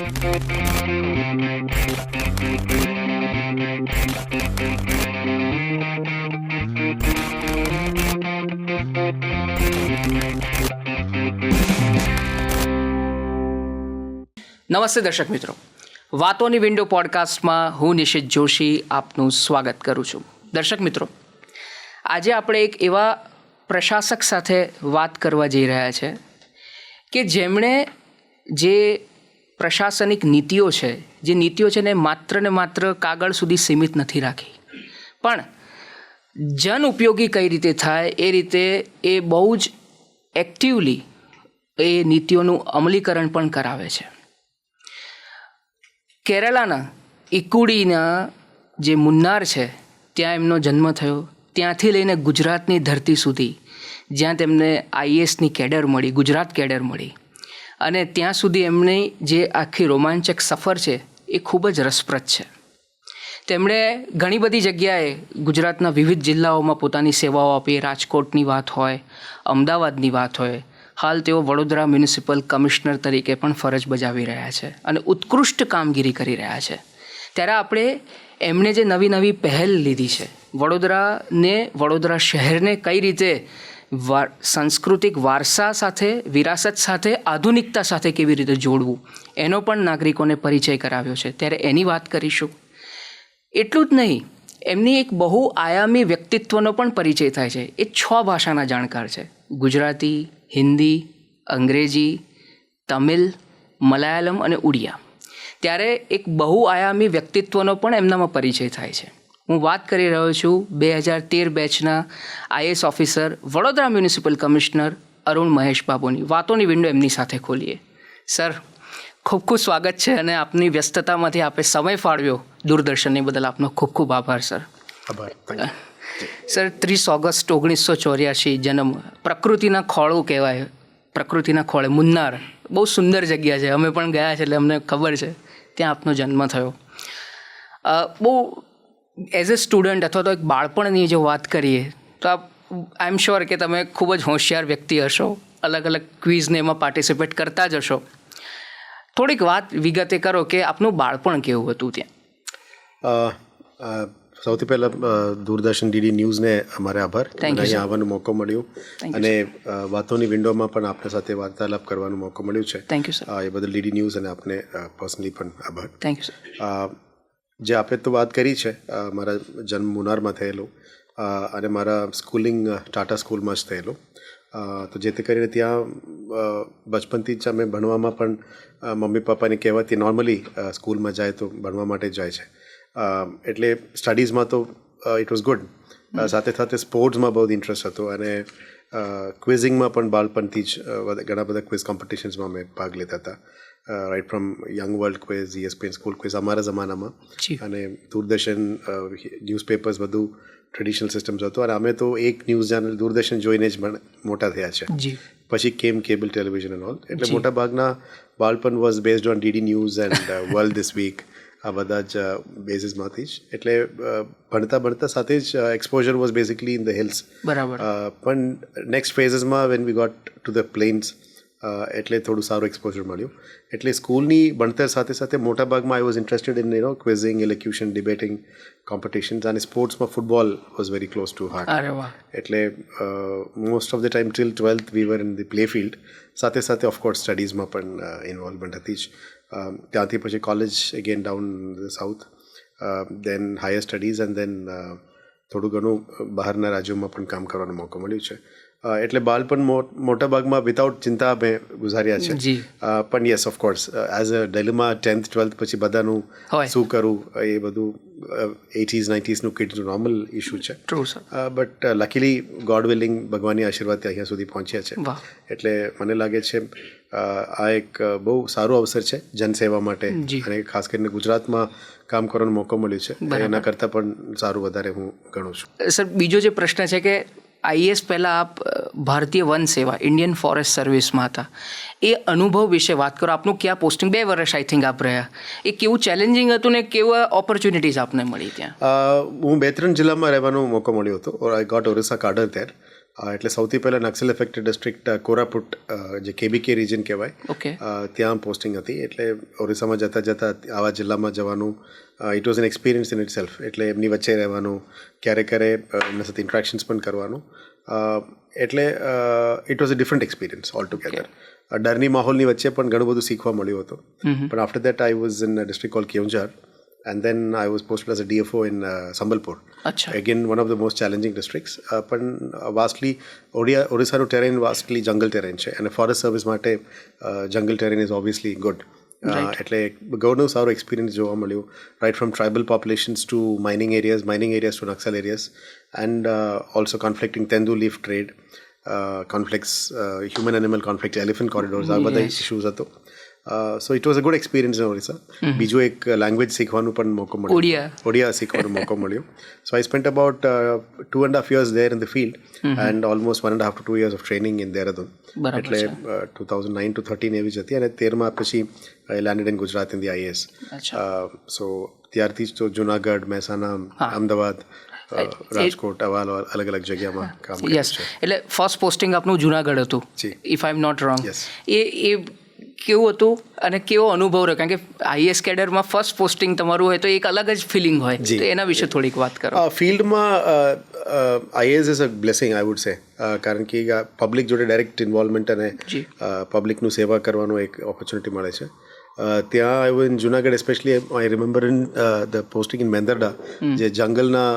નમસ્તે દર્શક મિત્રો, વાતોની વિન્ડો પોડકાસ્ટમાં હું નિશિત જોશી આપનું સ્વાગત કરું છું. દર્શક મિત્રો, આજે આપણે એક એવા પ્રશાસક સાથે વાત કરવા જઈ રહ્યા છે કે જેમણે જે પ્રશાસનિક નીતિઓ છે, જે નીતિઓ છે ને માત્ર કાગળ સુધી સીમિત નથી રાખી, પણ જન ઉપયોગી કઈ રીતે થાય એ રીતે એ બહુ જ એક્ટિવલી એ નીતિઓનું અમલીકરણ પણ કરાવે છે. કેરળના ઇકુડીના જે મુન્નાર છે ત્યાં એમનો જન્મ થયો. ત્યાંથી લઈને ગુજરાતની ધરતી સુધી જ્યાં તેમને આઈએએસની કેડર મળી, ગુજરાત કેડર મળી, અને ત્યાં સુધી એમની જે આખી રોમાંચક સફર છે એ ખૂબ જ રસપ્રદ છે. તેમણે ઘણી બધી જગ્યાએ ગુજરાતના વિવિધ જિલ્લાઓમાં પોતાની સેવાઓ આપી. રાજકોટની વાત હોય, અમદાવાદની વાત હોય, હાલ તેઓ વડોદરા મ્યુનિસિપલ કમિશનર તરીકે પણ ફરજ બજાવી રહ્યા છે અને ઉત્કૃષ્ટ કામગીરી કરી રહ્યા છે. ત્યારે આપણે એમણે જે નવી પહેલ લીધી છે, વડોદરા શહેરને કઈ રીતે સાંસ્કૃતિક વારસા સાથે, વિરાસત સાથે, આધુનિકતા સાથે કેવી રીતે જોડવું, એનો પણ નાગરિકોને પરિચય કરાવ્યો છે. ત્યારે એની વાત કરીશું. એટલું જ નહીં, એમની એક બહુ આયામી વ્યક્તિત્વનો પણ પરિચય થાય છે. એ 6 ભાષાના જાણકાર છે: ગુજરાતી, હિન્દી, અંગ્રેજી, તમિલ, મલયાલમ અને ઉડિયા. ત્યારે એક બહુઆયામી વ્યક્તિત્વનો પણ એમનામાં પરિચય થાય છે. હું વાત કરી રહ્યો છું 2013 બેચના IAS officer, Vadodara municipal commissioner Arun Mahesh બાબુની. વાતોની વિન્ડો એમની સાથે ખોલીએ. સર, ખૂબ ખૂબ સ્વાગત છે અને આપની વ્યસ્તતામાંથી આપે સમય ફાળવ્યો દૂરદર્શનની બદલ આપનો ખૂબ ખૂબ આભાર સર. આભાર. સર, 30 ઓગસ્ટ 1984 જન્મ. પ્રકૃતિના ખોળું કહેવાય, પ્રકૃતિના ખોળે મુન્નાર. બહુ સુંદર જગ્યા છે, અમે પણ ગયા છે એટલે અમને ખબર છે. ત્યાં આપનો જન્મ થયો. બહુ એઝ એ સ્ટુડન્ટ અથવા તો એક બાળપણની જો વાત કરીએ તો આઈ એમ શ્યોર કે તમે ખૂબ જ હોશિયાર વ્યક્તિ હશો, અલગ ક્વિઝને એમાં પાર્ટિસિપેટ કરતા જ હશો. થોડીક વાત વિગતે કરો કે આપનું બાળપણ કેવું હતું ત્યાં. સૌથી પહેલાં દૂરદર્શન ડીડી ન્યૂઝને અમારે આભાર. અહીંયા આવવાનો મોકો મળ્યો અને વાતોની વિન્ડોમાં પણ આપણી સાથે વાર્તાલાપ કરવાનો મોકો મળ્યો છે. Thank you sir. એ બદલ ડીડી ન્યૂઝ અને આપને પર્સનલી પણ આભાર. Thank you sir. જે આપણે તો વાત કરી છે, મારા જન્મ મુનારમાં થયેલો અને મારા સ્કૂલિંગ ટાટા સ્કૂલમાં જ થયેલો. તો જેથી કરીને ત્યાં બચપનથી જ અમે ભણવામાં પણ મમ્મી પપ્પાને કહેવાથી નોર્મલી સ્કૂલમાં જાય તો ભણવા માટે જ જાય છે. એટલે સ્ટડીઝમાં તો ઇટ વોઝ ગુડ. સાથે સાથે સ્પોર્ટ્સમાં બહુ ઇન્ટરેસ્ટ હતો અને ક્વિઝિંગમાં પણ બાળપણથી જ ઘણા બધા ક્વિઝ કોમ્પિટિશન્સમાં અમે ભાગ લેતા હતા. Right from young world quiz, ESPN school quiz અમારા જમાનામાં, અને દૂરદર્શન ન્યૂઝપેપર્સ બધું ટ્રેડિશનલ સિસ્ટમ્સ હતો. અને અમે તો એક ન્યૂઝ ચેનલ દૂરદર્શન જોઈને જ મોટા થયા છે. પછી કેબલ ટેલિવિઝન એન્ડ ઓલ. એટલે મોટા ભાગના બાળપણ was based on DD News and World This Week. આ બધા જ બેઝિસમાંથી જ. એટલે ભણતા સાથે જ exposure was basically in the hills. બરાબર. પણ નેક્સ્ટ ફેઝીસમાં when we got to the plains, એટલે થોડું સારું એક્સપોઝર મળ્યું. એટલે સ્કૂલની ભણતર સાથે મોટાભાગમાં I was interested in quizzing, elocution, debating competitions, અને સ્પોર્ટ્સમાં football was very close to heart. એટલે most of the time till 12th we were in the play field. સાથે ઓફકોર્સ સ્ટડીઝમાં પણ ઇન્વોલ્વમેન્ટ હતી જ. ત્યાંથી પછી college again down the south, then higher studies, and then થોડું ઘણું બહારના રાજ્યોમાં પણ કામ કરવાનો મોકો મળ્યો છે. એટલે બાળપણ મોટાભાગમાં વિધાઉટ ચિંતા મેં ગુજાર્યા છે. પણ yes, of course as a dilemma 10th 12th પછી બધાનું શું કરવું, એ બધું 80s 90sનું કિડનું નોર્મલ ઇશ્યુ છે. બટ લકીલી ગોડ વિલિંગ, ભગવાનની આશીર્વાદથી અહીંયા સુધી પહોંચ્યા છે. એટલે મને લાગે છે આ એક બહુ સારો અવસર છે જનસેવા માટે, અને ખાસ કરીને ગુજરાતમાં કામ કરવાનો મોકો મળ્યો છે. એના કરતાં પણ સારું વધારે હું ગણું છું. સર, બીજો જે પ્રશ્ન છે કે આઈએએસ પહેલાં આપ ભારતીય વન સેવા, ઇન્ડિયન ફોરેસ્ટ સર્વિસમાં હતા. એ અનુભવ વિશે વાત કરો. આપનું ક્યાં પોસ્ટિંગ, 2 વર્ષ આઈ થિંક આપ રહ્યા. એ કેવું ચેલેન્જિંગ હતું ને કેવા ઓપોર્ચ્યુનિટીઝ આપને મળી ત્યાં? હું 2-3 જિલ્લામાં રહેવાનો મોકો મળ્યો હતો. I got Orissa cadre there. એટલે સૌથી પહેલાં નક્સલ એફેક્ટેડ ડિસ્ટ્રિક્ટ કોરાપુટ જે કેબીકે રિજન કહેવાય, ઓકે, ત્યાં પોસ્ટિંગ હતી. એટલે ઓરિસ્સામાં જતાં જતાં આવા જિલ્લામાં જવાનું it was an experience in itself. એટલે એમની વચ્ચે રહેવાનું, ક્યારેક એમના સાથે ઇન્ટરેક્શન્સ પણ કરવાનું, એટલે it was a different experience altogether. ડરની માહોલની વચ્ચે પણ ઘણું બધું શીખવા મળ્યું હતું. પણ after that I was in district call Keonjhar and then I was posted as a DFO in Sambalpur. અચ્છા, Again, one of the most challenging districts. પણ vastly ઓરિસ્સાનું terrain vastly jungle terrain છે, અને ફોરેસ્ટ સર્વિસ માટે jungle terrain is obviously good. એટલે ઘણું સારું experience જોવા મળ્યું, right from tribal populations to mining areas to Naxal areas, and also conflicting tendu leaf trade, conflicts, human animal conflict, elephant corridors, આ બધા ઇશ્યુઝ હતો. So it was a good experience in Orissa. બીજું એક લેંગ્વેજ શીખવાનું પણ મોકો મળ્યો, ઓડિયા શીખવાનો મોકો મળ્યો. સો આઈ spent about 2.5 years there in the field and almost 1.5 to 2 years of training in Dehradun. એટલે 2009 to 13 એવી જ હતી, અને 13માં પછી I landed in Gujarat in the IAS. સો ત્યારથી જ તો જુનાગઢ, મહેસાણા, અમદાવાદ, રાજકોટ, આવા અલગ અલગ જગ્યામાં કામ કર્યું છે. એટલે ફર્સ્ટ પોસ્ટિંગ આપનું જુનાગઢ હતું, if I am not wrong. એ કેવું હતું અને કેવો અનુભવ રહ્યો? કારણ કે આઈએસ કેડરમાં ફર્સ્ટ પોસ્ટિંગ તમારું હોય તો એક અલગ જ ફિલિંગ હોય, તો એના વિશે થોડીક વાત કરો. ફિલ્ડમાં IAS is a blessing, I would say, કારણ કે પબ્લિક જોડે ડાયરેક્ટ ઇન્વોલ્વમેન્ટ અને પબ્લિકનું સેવા કરવાનો એક ઓપોર્ચ્યુનિટી મળે છે. ત્યાં આવ્યું in Junagadh especially I remember in the posting in Mendarda, જે જંગલના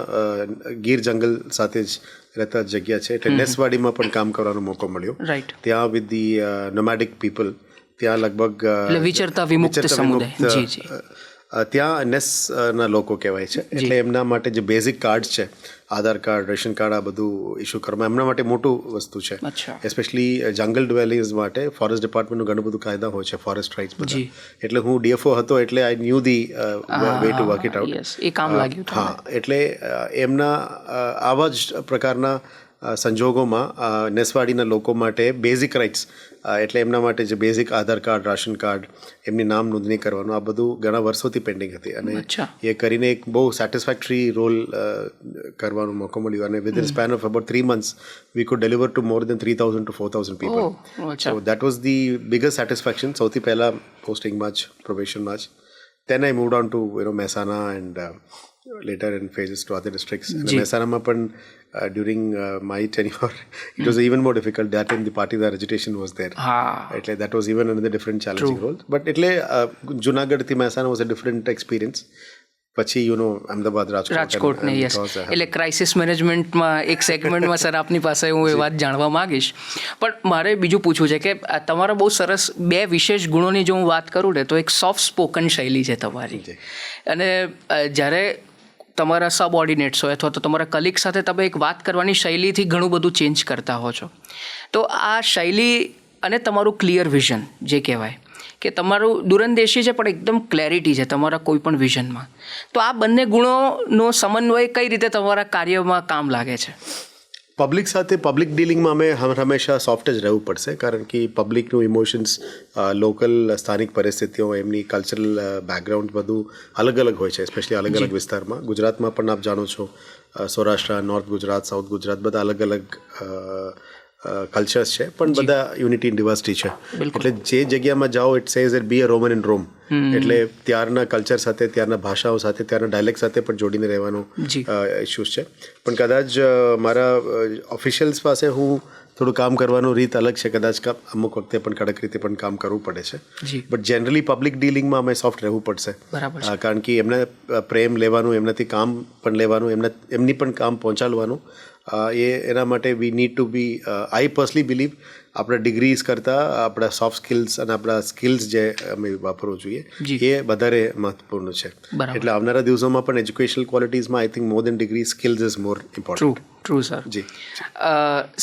ગીર જંગલ સાથે જ રહેતા જગ્યા છે, એટલે નેસવાડીમાં પણ કામ કરવાનો મોકો મળ્યો. ત્યાં વિથ ધી નોમેડિક પીપલ, ત્યાં લગભગ વિચરતા વિમુક્ત સમુદાય, ત્યાં નેસના લોકો કહેવાય છે. એટલે એમના માટે જે બેઝિક કાર્ડ છે, આધાર કાર્ડ, રેશન કાર્ડ, આ બધું ઇસ્યુ કરવા એમના માટે મોટું વસ્તુ છે. એસ્પેશલી જંગલ ડ્વેલિંગ્સ માટે ફોરેસ્ટ ડિપાર્ટમેન્ટનું ઘણું બધું કાયદા હોય છે, ફોરેસ્ટ રાઇટ્સ બધા. એટલે હું ડીએફઓ હતો, એટલે I knew the way to work it out. એ કામ લાગ્યું. હા, એટલે એમના આવા જ પ્રકારના સંજોગોમાં નેસવાડીના લોકો માટે બેઝિક રાઇટ્સ, એટલે એમના માટે જે બેઝિક આધાર કાર્ડ, રાશન કાર્ડ, એમની નામ નોંધણી કરવાનું, આ બધું ઘણા વર્ષોથી પેન્ડિંગ હતી, અને એ કરીને એક બહુ સેટિસ્ફેક્ટરી રોલ કરવાનો મોકો મળ્યો. અને within span of about 3 months we could deliver to more than 3,000 to 4,000 people. So that was the biggest satisfaction, સૌથી પહેલાં પોસ્ટિંગમાં જ, પ્રોબેશનમાં જ. Then I moved on to Mehsana and later in phases to other districts. And Mehsana પણ during my tenure it was even more difficult. That time the Patidar agitation was there. એટલે that was even another different challenging role. But એટલે Junagadh થી Mehsana was a different experience. પછી અમદાવાદ, રાજકોટ ને yes, એટલે crisis મેનેજમેન્ટમાં એક સેગમેન્ટમાં sir આપની પાસે હું એ વાત જાણવા માંગીશ. પણ મારે બીજું પૂછવું છે કે તમારા બહુ સરસ 2 વિશેષ ગુણોની જો હું વાત કરું ને, તો એક સોફ્ટ સ્પોકન શૈલી છે તમારી, અને જ્યારે તમારા સબઓર્ડિનેટ્સ હોય અથવા તો તમારા કલીગ સાથે તમે એક વાત કરવાની શૈલીથી ઘણું બધું ચેન્જ કરતા હો છો. તો આ શૈલી અને તમારું ક્લિયર વિઝન જે કહેવાય કે તમારું દૂરંદેશી છે પણ એકદમ ક્લેરિટી છે તમારા કોઈ પણ વિઝનમાં, તો આ બંને ગુણોનો સમન્વય કઈ રીતે તમારા કાર્યમાં કામ લાગે છે? પબ્લિક સાથે પબ્લિક ડીલિંગમાં અમે હંમેશા સોફ્ટ જ રહેવું પડશે, કારણ કે પબ્લિકનું ઇમોશન્સ, લોકલ સ્થાનિક પરિસ્થિતિઓ, એમની કલ્ચરલ બેકગ્રાઉન્ડ બધું અલગ અલગ હોય છે, સ્પેશિયલી અલગ અલગ વિસ્તારમાં. ગુજરાતમાં પણ આપ જાણો છો, સૌરાષ્ટ્ર, નોર્થ ગુજરાત, સાઉથ ગુજરાત, બધા અલગ અલગ કલ્ચર્સ છે, પણ બધા યુનિટી ઇન ડિવર્સિટી છે. એટલે જે જગ્યામાં જાઓ, it says it be a Roman in Rome. એટલે ત્યારના કલ્ચર સાથે, ત્યારના ભાષાઓ સાથે, ત્યારના ડાયલેક્ટ સાથે પણ જોડીને રહેવાનું ઇશ્યુઝ છે. પણ કદાચ મારા ઓફિશિયલ્સ પાસે હું થોડું કામ કરવાનું રીત અલગ છે, કદાચ અમુક વખતે પણ કડક રીતે પણ કામ કરવું પડે છે. બટ જનરલી પબ્લિક ડીલિંગમાં અમે સોફ્ટ રહેવું પડશે, કારણ કે એમને પ્રેમ લેવાનું, એમનાથી કામ પણ લેવાનું, એમની પણ કામ પહોંચાડવાનું. એના માટે we need to be, I personally believe, આપણા ડિગ્રીઝ કરતાં આપણા સોફ્ટ સ્કિલ્સ અને આપણા સ્કિલ્સ જે અમે વાપરવું જોઈએ એ વધારે મહત્વપૂર્ણ છે. એટલે આવનારા દિવસોમાં પણ એજ્યુકેશનલ ક્વોલિટીઝમાં I think more than degree, skills is more important. True sir. Ji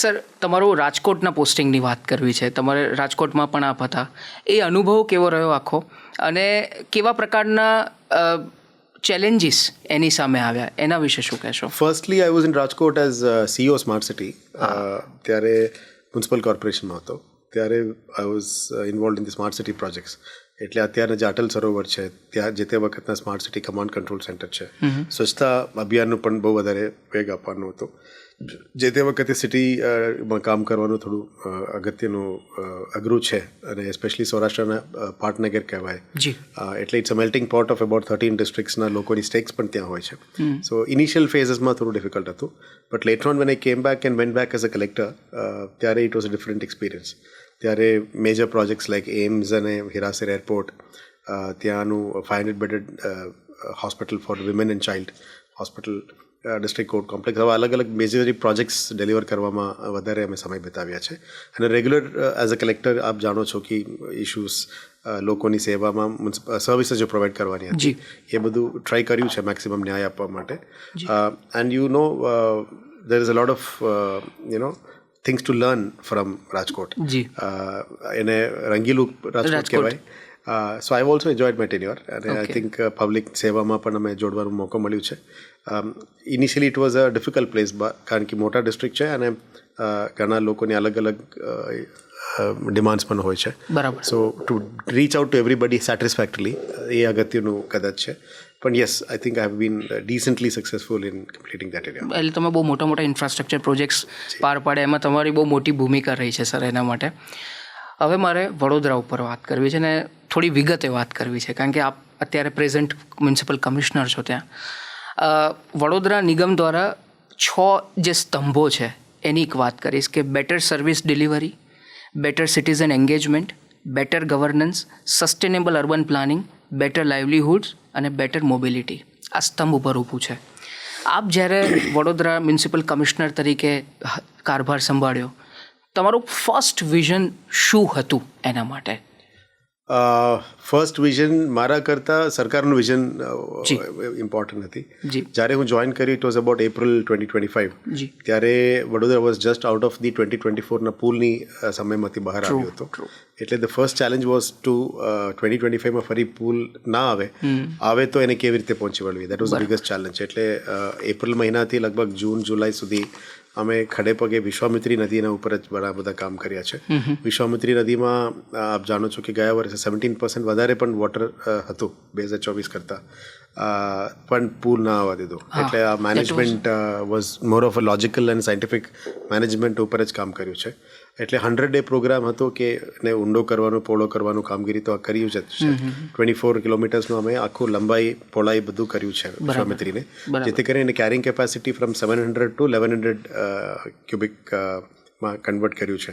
sir, તમારું રાજકોટના પોસ્ટિંગની વાત કરવી છે. તમારે રાજકોટમાં પણ આપ હતા, એ અનુભવ કેવો રહ્યો આખો, અને કેવા પ્રકારના ચેલેન્જીસ એની સામે આવ્યા, એના વિશે શું કહેશો? Firstly I was in Rajkot as CEO smart city. ત્યારે મ્યુનિસિપલ કોર્પોરેશનમાં હતો. ત્યારે I was involve in the smart city projects. એટલે અત્યારના જે અટલ સરોવર છે, ત્યાં જે તે વખતના smart city command control centre છે, સ્વચ્છતા અભિયાનનું પણ બહુ વધારે વેગ આપવાનું હતું. જે તે વખતે સિટીમાં કામ કરવાનું થોડું અઘરું છે અને સ્પેશિયલી સૌરાષ્ટ્રના પાટનગર કહેવાય જી એટલે it's a melting pot of about 13 ડિસ્ટ્રિક્ટ્સના લોકોની સ્ટેક્સ પણ ત્યાં હોય છે. સો ઇનિશિયલ ફેઝસમાં થોડું ડિફિકલ્ટ હતું, but later on when I came back and went back as a collector, ત્યારે it was a different experience. ત્યારે મેજર પ્રોજેક્ટ્સ લાઇક એમ્સ અને હિરાસર એરપોર્ટ, ત્યાંનું 500 bedded hospital for women and child hospital, district court complex, આવા અલગ અલગ major projects deliver કરવામાં વધારે અમે સમય બતાવ્યા છે. અને રેગ્યુલર એઝ અ કલેક્ટર આપ જાણો છો કે ઇશ્યુઝ લોકોની સેવામાં સર્વિસીસ જો પ્રોવાઈડ કરવાની હતી એ બધું ટ્રાય કર્યું છે મેક્સિમમ ન્યાય આપવા માટે. And you know there is a lot of things to learn from Rajkot. એને રંગીલું રાજકોટ કહેવાય. સો I also enjoyed my tenure અને આઈ થિંક પબ્લિક સેવામાં પણ અમે જોડવાનો મોકો મળ્યું છે. Initially it was a difficult place, કારણ કે મોટા ડિસ્ટ્રિક્ટ છે અને ઘણા લોકોની અલગ અલગ ડિમાન્ડ્સ પણ હોય છે. બરાબર. So to reach out to everybody satisfactorily એ અગત્યનું કદાચ છે. પણ yes, I think I have been decently successful in completing that area. એટલે તમે બહુ મોટા મોટા ઇન્ફ્રાસ્ટ્રક્ચર પ્રોજેક્ટ્સ પાર પાડ્યા, એમાં તમારી બહુ મોટી ભૂમિકા રહી છે સર એના માટે. હવે મારે વડોદરા ઉપર વાત કરવી છે ને થોડી વિગતે વાત કરવી છે, કારણ કે આપ અત્યારે પ્રેઝન્ટ મ્યુનિસિપલ કમિશનર છો. ત્યાં વડોદરા નિગમ દ્વારા 6 જે સ્તંભો છે એની એક વાત કરીશ કે better service delivery, better citizen engagement, better governance, sustainable urban planning, better livelihoods અને બેટર મોબિલિટી. આ સ્તંભ ઉપર ઊભું છે. આપ જ્યારે વડોદરા મ્યુનિસિપલ કમિશનર તરીકે કારભાર સંભાળ્યો, તમારું ફર્સ્ટ વિઝન શું હતું એના માટે? ફર્સ્ટ વિઝન મારા કરતાં સરકારનું વિઝન ઇમ્પોર્ટન્ટ હતી. જ્યારે હું જોઈન કર્યું ઇટ વોઝ અબાઉટ એપ્રિલ 2025. ત્યારે Vadodara was just out of the 2024ના પૂલની સમયમાંથી બહાર આવ્યો હતો. એટલે the first challenge was to 2025માં ફરી પૂલ ના આવે તો એને કેવી રીતે પહોંચી વળવી. That was the biggest challenge. એટલે એપ્રિલ મહિનાથી લગભગ જૂન જુલાઈ સુધી અમે ખડે પગે વિશ્વામિત્રી નદીના ઉપર જ ઘણા બધા કામ કર્યા છે. વિશ્વામિત્રી નદીમાં આપ જાણો છો કે ગયા વર્ષે 17% વધારે પણ વોટર હતું 2024 કરતાં, પણ પૂલ ના આવવા દીધો. એટલે આ management was more of a logical and scientific management ઉપર જ કામ કર્યું છે. એટલે 100-day પ્રોગ્રામ હતો કે એને ઊંડો કરવાનું, પહોળો કરવાનું કામગીરી તો કર્યું જ છે. 24 કિલોમીટર્સનું અમે આખું લંબાઈ પહોળાઈ બધું કર્યું છે વિશ્વામિત્રીને, જેથી કરીને કેરિંગ કેપેસિટી ફ્રોમ 700 ટુ 1100 ક્યુબિકમાં કન્વર્ટ કર્યું છે.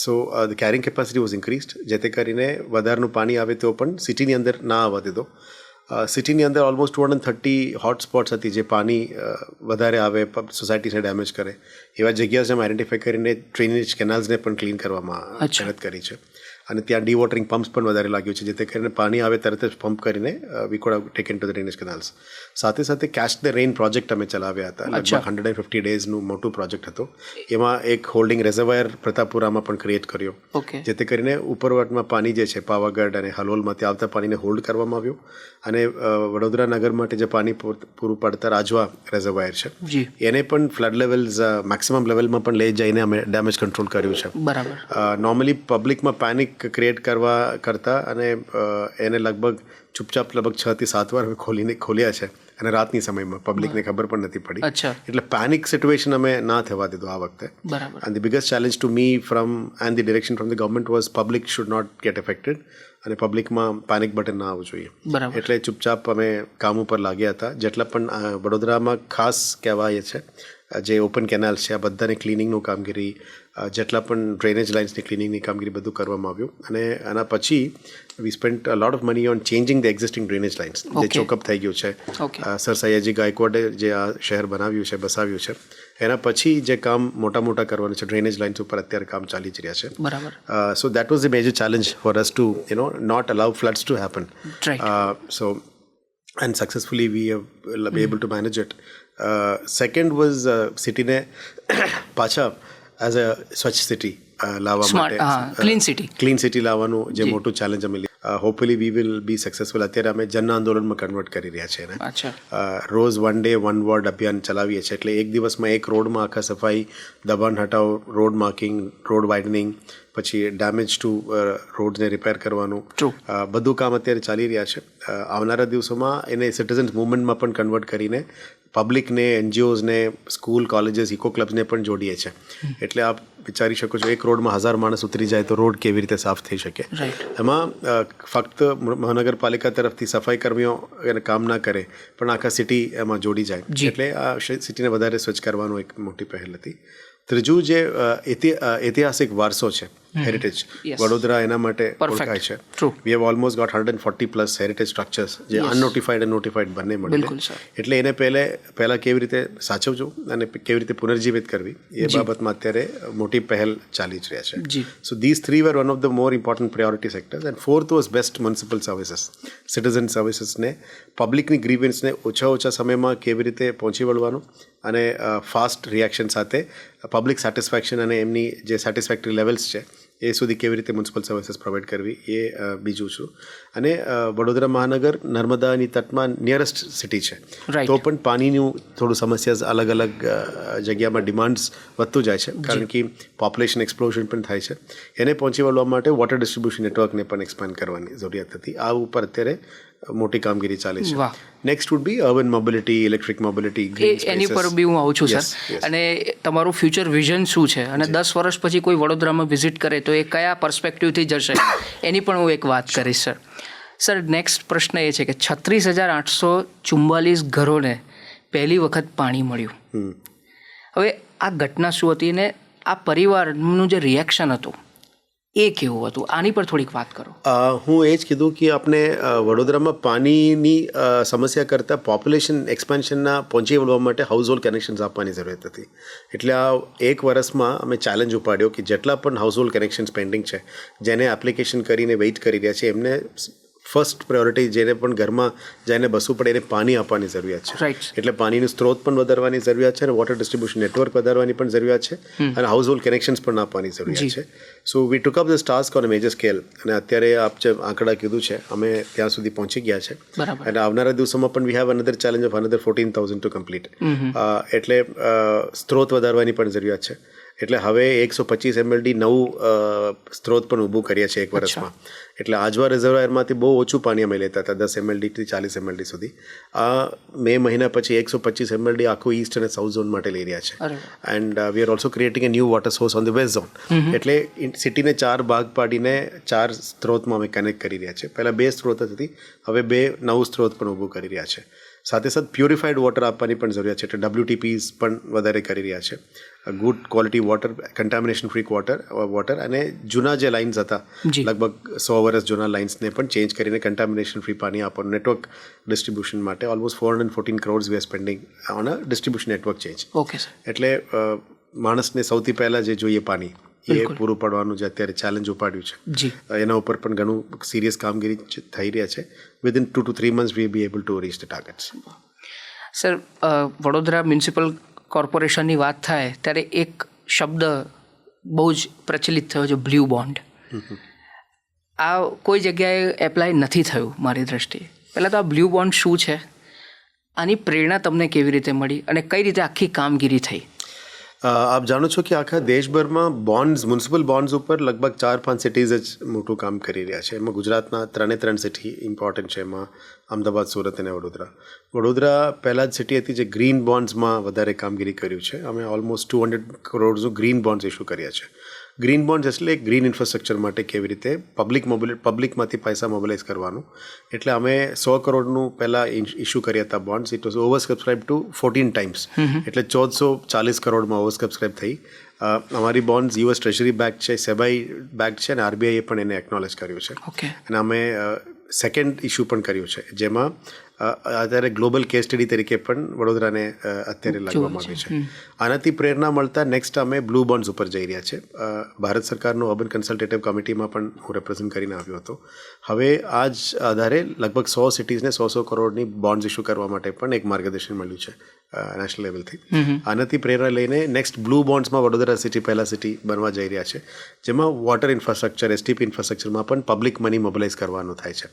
So the carrying capacity was increased, જેથી કરીને વધારાનું પાણી આવે તો પણ સિટીની અંદર ના આવવા દીધો. સિટીની અંદર ઓલમોસ્ટ 230 હોટસ્પોટ્સ હતી જે પાણી વધારે આવે, સોસાયટીને ડેમેજ કરે, એવા જગ્યા અમે આઈડેન્ટિફાઈ કરીને ડ્રેનેજ કેનાલ્સને પણ ક્લીન કરવામાં મહેનત કરી છે. અને ત્યાં ડીવોટરિંગ પમ્પ્સ પણ વધારે લાગ્યું છે, જેથી કરીને પાણી આવે તરત જ પંપ કરીને વી could have taken to the drainage કેનાલ્સ. સાથે સાથે કેચ ધ રેઇન પ્રોજેક્ટ અમે ચલાવ્યા હતા. લગભગ 150 ડેઝનું મોટું પ્રોજેક્ટ હતો. એમાં એક હોલ્ડિંગ રેઝર્વાયર પ્રતાપપુરામાં પણ ક્રિએટ કર્યો, જેથી કરીને ઉપરવટમાં પાણી જે છે પાવાગઢ અને હલોલમાંથી આવતા પાણીને હોલ્ડ કરવામાં આવ્યું. અને વડોદરા નગર માટે જે પાણી પૂરું પાડતા રાજવા રેઝર્વાયર છે એને પણ ફ્લડ લેવલ્સ મેક્સિમમ લેવલમાં પણ લઈ જઈને અમે ડેમેજ કંટ્રોલ કર્યું છે. બરાબર. નોર્મલી પબ્લિકમાં પેનિક ક્રિએટ કરવા કરતાં અને એને લગભગ ચૂપચાપ લગભગ 6 થી 7 વાર ખોલ્યા છે અને રાતની સમયમાં પબ્લિકને ખબર પણ નથી પડી. એટલે પેનિક સિચ્યુએશન અમે ના થવા દીધું આ વખતે. And the biggest challenge to me from and the direction from the government was public should not get affected અને પબ્લિકમાં પેનિક બટન ના આવવું જોઈએ. એટલે ચૂપચાપ અમે કામ ઉપર લાગ્યા હતા. જેટલા પણ વડોદરામાં ખાસ કહેવાય છે જે ઓપન કેનાલ્સ છે આ બધાની ક્લિનિંગનું કામગીરી, જેટલા પણ ડ્રેનેજ લાઇન્સની ક્લિનિંગની કામગીરી બધું કરવામાં આવ્યું. અને આના પછી we spent a lot of money on changing the existing drainage lines જે ચોકઅપ થઈ ગયું છે. સર સયાજી ગાયકવાડે જે આ શહેર બનાવ્યું છે, બસાવ્યું છે, એના પછી જે કામ મોટા કરવાનું છે ડ્રેનેજ લાઇન્સ ઉપર અત્યારે કામ ચાલી જ રહ્યા છે. બરાબર. So that was the major challenge for us to not allow floods to happen. So and successfully we have able to manage it. Second was city ne pacha as a swachh city લાવવા માટે, clean city લાવવાનું જે મોટું challenge અમે hopefully we will be successful. અત્યારે અમે જન આંદોલનમાં કન્વર્ટ કરી રહ્યા છીએ એને. રોજ 1 day 1 ward અભિયાન ચલાવીએ છીએ. એટલે એક દિવસમાં એક રોડમાં આખા સફાઈ, દબાણ હટાવ, રોડ માર્કિંગ, રોડ વાઇડનિંગ, પછી ડેમેજ ટુ રોડને રિપેર કરવાનું, બધું કામ અત્યારે ચાલી રહ્યા છે. આવનારા દિવસોમાં એને સિટીઝન્સ મુવમેન્ટમાં પણ કન્વર્ટ કરીને પબ્લિકને, એનજીઓઝને, સ્કૂલ, કોલેજીસ, ઇકો ક્લબ્સને પણ જોડીએ છીએ. એટલે આપ વિચારી શકો છો, એક રોડમાં 1000 માણસ ઉતરી જાય તો રોડ કેવી રીતે સાફ થઈ શકે. એમાં ફક્ત મહાનગરપાલિકા તરફથી સફાઈ કર્મીઓ કામ ના કરે, પણ આખા સિટી એમાં જોડી જાય. એટલે આ સિટીને વધારે સ્વચ્છ કરવાનું એક મોટી પહેલ હતી. ત્રીજું જે ઐતિહાસિક વારસો છે, હેરિટેજ, વડોદરા એના માટે ઓળખાય છે. We have almost got 140+ heritage structures, જે અનનોટિફાઈડ અને નોટિફાઈડ બંને મળે. એટલે એને પહેલાં કેવી રીતે સાચવજો અને કેવી રીતે પુનર્જીવિત કરવી, એ બાબતમાં અત્યારે મોટી પહેલ ચાલી જ રહ્યા છે. So this 3 were one of the more important priority sectors. And fourth was best municipal services, citizen servicesને, પબ્લિકની ગ્રીવન્સને ઓછા સમયમાં કેવી રીતે પહોંચી વળવાનું અને ફાસ્ટ રિએક્શન સાથે પબ્લિક સેટિસ્ફેક્શન અને એમની જે સેટિસ્ફેક્ટરી લેવલ્સ છે એ સુધી કેવી રીતે મ્યુનિસિપલ સર્વિસીસ પ્રોવાઈડ કરવી, એ બીજું છું. અને વડોદરા મહાનગર નર્મદાની તટમાં નિયરેસ્ટ સિટી છે, તો પણ પાણીનું થોડું સમસ્યા અલગ જગ્યામાં ડિમાન્ડ્સ વધતું જાય છે, કારણ કે પોપ્યુલેશન એક્સપ્લોઝન પણ થાય છે. એને પહોંચી વળવા માટે વોટર ડિસ્ટ્રીબ્યુશન નેટવર્કને પણ એક્સપાન્ડ કરવાની જરૂરિયાત હતી. આ ઉપર અત્યારે મોટી કામગીરી ચાલે છે. Next would be urban mobility, electric mobility. એની પર બી હું આવું છું સર. અને તમારું ફ્યુચર વિઝન શું છે, અને 10 વર્ષ પછી કોઈ વડોદરામાં વિઝિટ કરે તો એ કયા પર્સપેક્ટિવથી જશે, એની પણ હું એક વાત કરીશ સર. સર, નેક્સ્ટ પ્રશ્ન એ છે કે 36,844 ઘરોને પહેલી વખત પાણી મળ્યું. હવે આ ઘટના શું હતી ને આ પરિવારનું જે રિએક્શન હતું એ કેવું હતું, આની પર થોડીક વાત કરો. હું એ જ કીધું કે આપણે વડોદરામાં પાણીની સમસ્યા કરતાં પોપ્યુલેશન એક્સપાન્શનના પહોંચી વળવા માટે હાઉસ હોલ્ડ કનેક્શન્સ આપવાની જરૂરિયાત હતી. એટલે આ એક વર્ષમાં અમે ચેલેન્જ ઉપાડ્યો કે જેટલા પણ હાઉસ હોલ્ડ કનેક્શન્સ પેન્ડિંગ છે, જેને એપ્લિકેશન કરીને વેઇટ કરી રહ્યા છે, એમને ફર્સ્ટ પ્રાયોરિટી, જેને પણ ઘરમાં જઈને બસવું પડે એને પાણી આપવાની જરૂરિયાત છે. એટલે પાણીનું સ્ત્રોત પણ વધારવાની જરૂરિયાત છે, અને વોટર ડિસ્ટ્રીબ્યુશન નેટવર્ક વધારવાની પણ જરૂરિયાત છે, અને હાઉસ હોલ્ડ કનેક્શન્સ પણ આપવાની જરૂરિયાત છે. So we took up this task on a major scale, અને અત્યારે આપ જે આંકડા કીધું છે અમે ત્યાં સુધી પહોંચી ગયા છે. અને આવનારા દિવસોમાં પણ we have another challenge of another 14,000 to complete. એટલે સ્ત્રોત વધારવાની પણ જરૂરિયાત છે. એટલે હવે 125 MLD નવું સ્ત્રોત પણ ઊભું કરીએ છીએ એક વર્ષમાં. એટલે આજવા રિઝર્વાયરમાંથી બહુ ઓછું પાણી અમે લેતા હતા, 10 MLD થી 40 MLD સુધી. આ મે મહિના પછી 125 MLD આખું ઈસ્ટ અને સાઉથ ઝોન માટે લઈ રહ્યા છે. And we are also creating A new water source on the west zone. એટલે સિટીને 4 ભાગ પાડીને 4 સ્ત્રોતમાં અમે કનેક્ટ કરી રહ્યા છે. પહેલાં 2 સ્ત્રોત હતી, હવે 2 નવું સ્ત્રોત પણ ઊભું કરી રહ્યા છે. સાથે પ્યુરિફાઈડ વોટર આપવાની પણ જરૂરિયાત છે, એટલે WTPs પણ વધારે કરી રહ્યા છે. Good quality water, contamination free water, અને જૂના જે લાઇન્સ હતા, લગભગ 100 વર્ષ જૂના લાઇન્સને પણ ચેન્જ કરીને કન્ટામિનેશન ફ્રી પાણી આપવાનું નેટવર્ક ડિસ્ટ્રીબ્યુશન માટે almost 414 crores we are spending on a distribution network change. એટલે માણસને સૌથી પહેલાં જે જોઈએ પાણી, એ પૂરું પાડવાનું જે અત્યારે ચેલેન્જ ઉપાડ્યું છે, એના ઉપર પણ ઘણું સિરિયસ કામગીરી થઈ રહ્યા છે. Within 2 to 3 months we will be able to reach the targets. Sir, Vadodara municipal કોર્પોરેશનની વાત થાય ત્યારે એક શબ્દ બહુ જ પ્રચલિત થયો છે, બ્લુ બોન્ડ. આ કોઈ જગ્યાએ એપ્લાય નથી થયું મારી દ્રષ્ટિએ. પહેલાં તો આ બ્લુ બોન્ડ શું છે, આની પ્રેરણા તમને કેવી રીતે મળી, અને કઈ રીતે આખી કામગીરી થઈ? આપ જાણો છો કે આખા દેશભરમાં બોન્ડ્સ, મ્યુનિસિપલ બોન્ડ્સ ઉપર લગભગ 4-5 સિટીઝ જ મોટું કામ કરી રહ્યા છે. એમાં ગુજરાતના 3 સિટી ઇમ્પોર્ટન્ટ છે, એમાં અમદાવાદ, સુરત અને વડોદરા. વડોદરા પહેલાં જ સિટી હતી જે ગ્રીન બોન્ડ્સમાં વધારે કામગીરી કર્યું છે. અમે almost 200 crores green bonds issue કર્યા છે. ગ્રીન બોન્ડ્સ એટલે ગ્રીન ઇન્ફ્રાસ્ટ્રક્ચર માટે કેવી રીતે પબ્લિકમાંથી પૈસા મોબિલાઇઝ કરવાનું. એટલે અમે 100 crore પહેલાં ઇસ્યુ કર્યા હતા bonds. It was oversubscribed to 14 times. એટલે 1440 crore ઓવરસબસ્ક્રાઇબ થઈ. અમારી બોન્ડ્સ US ટ્રેઝરી બેક છે, સેબાઈ બેક છે, અને RBI એ પણ એને એકનોલેજ કર્યું છે. અને અમે સેકન્ડ ઇસ્યુ પણ કર્યું છે, જેમાં અત્યારે ગ્લોબલ કેસ સ્ટડી તરીકે પણ વડોદરાને અત્યારે લાગવામાં આવ્યું છે. આનાથી પ્રેરણા મળતા નેક્સ્ટ અમે બ્લુ બોન્ડ્સ ઉપર જઈ રહ્યા છે. ભારત સરકારનો અર્બન કન્સલ્ટેટિવ કમિટીમાં પણ હું રિપ્રેઝન્ટ કરીને આવ્યો હતો. હવે આ જ આધારે લગભગ 100 સિટીઝને 100 crore બોન્ડ્સ ઇસ્યુ કરવા માટે પણ એક માર્ગદર્શન મળ્યું છે નેશનલ લેવલથી. આનાથી પ્રેરણા લઈને નેક્સ્ટ બ્લુ બોન્ડ્સમાં વડોદરા સિટી પહેલા સિટી બનવા જઈ રહ્યા છે, જેમાં વોટર ઇન્ફ્રાસ્ટ્રક્ચર, STP ઇન્ફ્રાસ્ટ્રક્ચરમાં પણ પબ્લિક મની મોબિલાઇઝ કરવાનું થાય છે.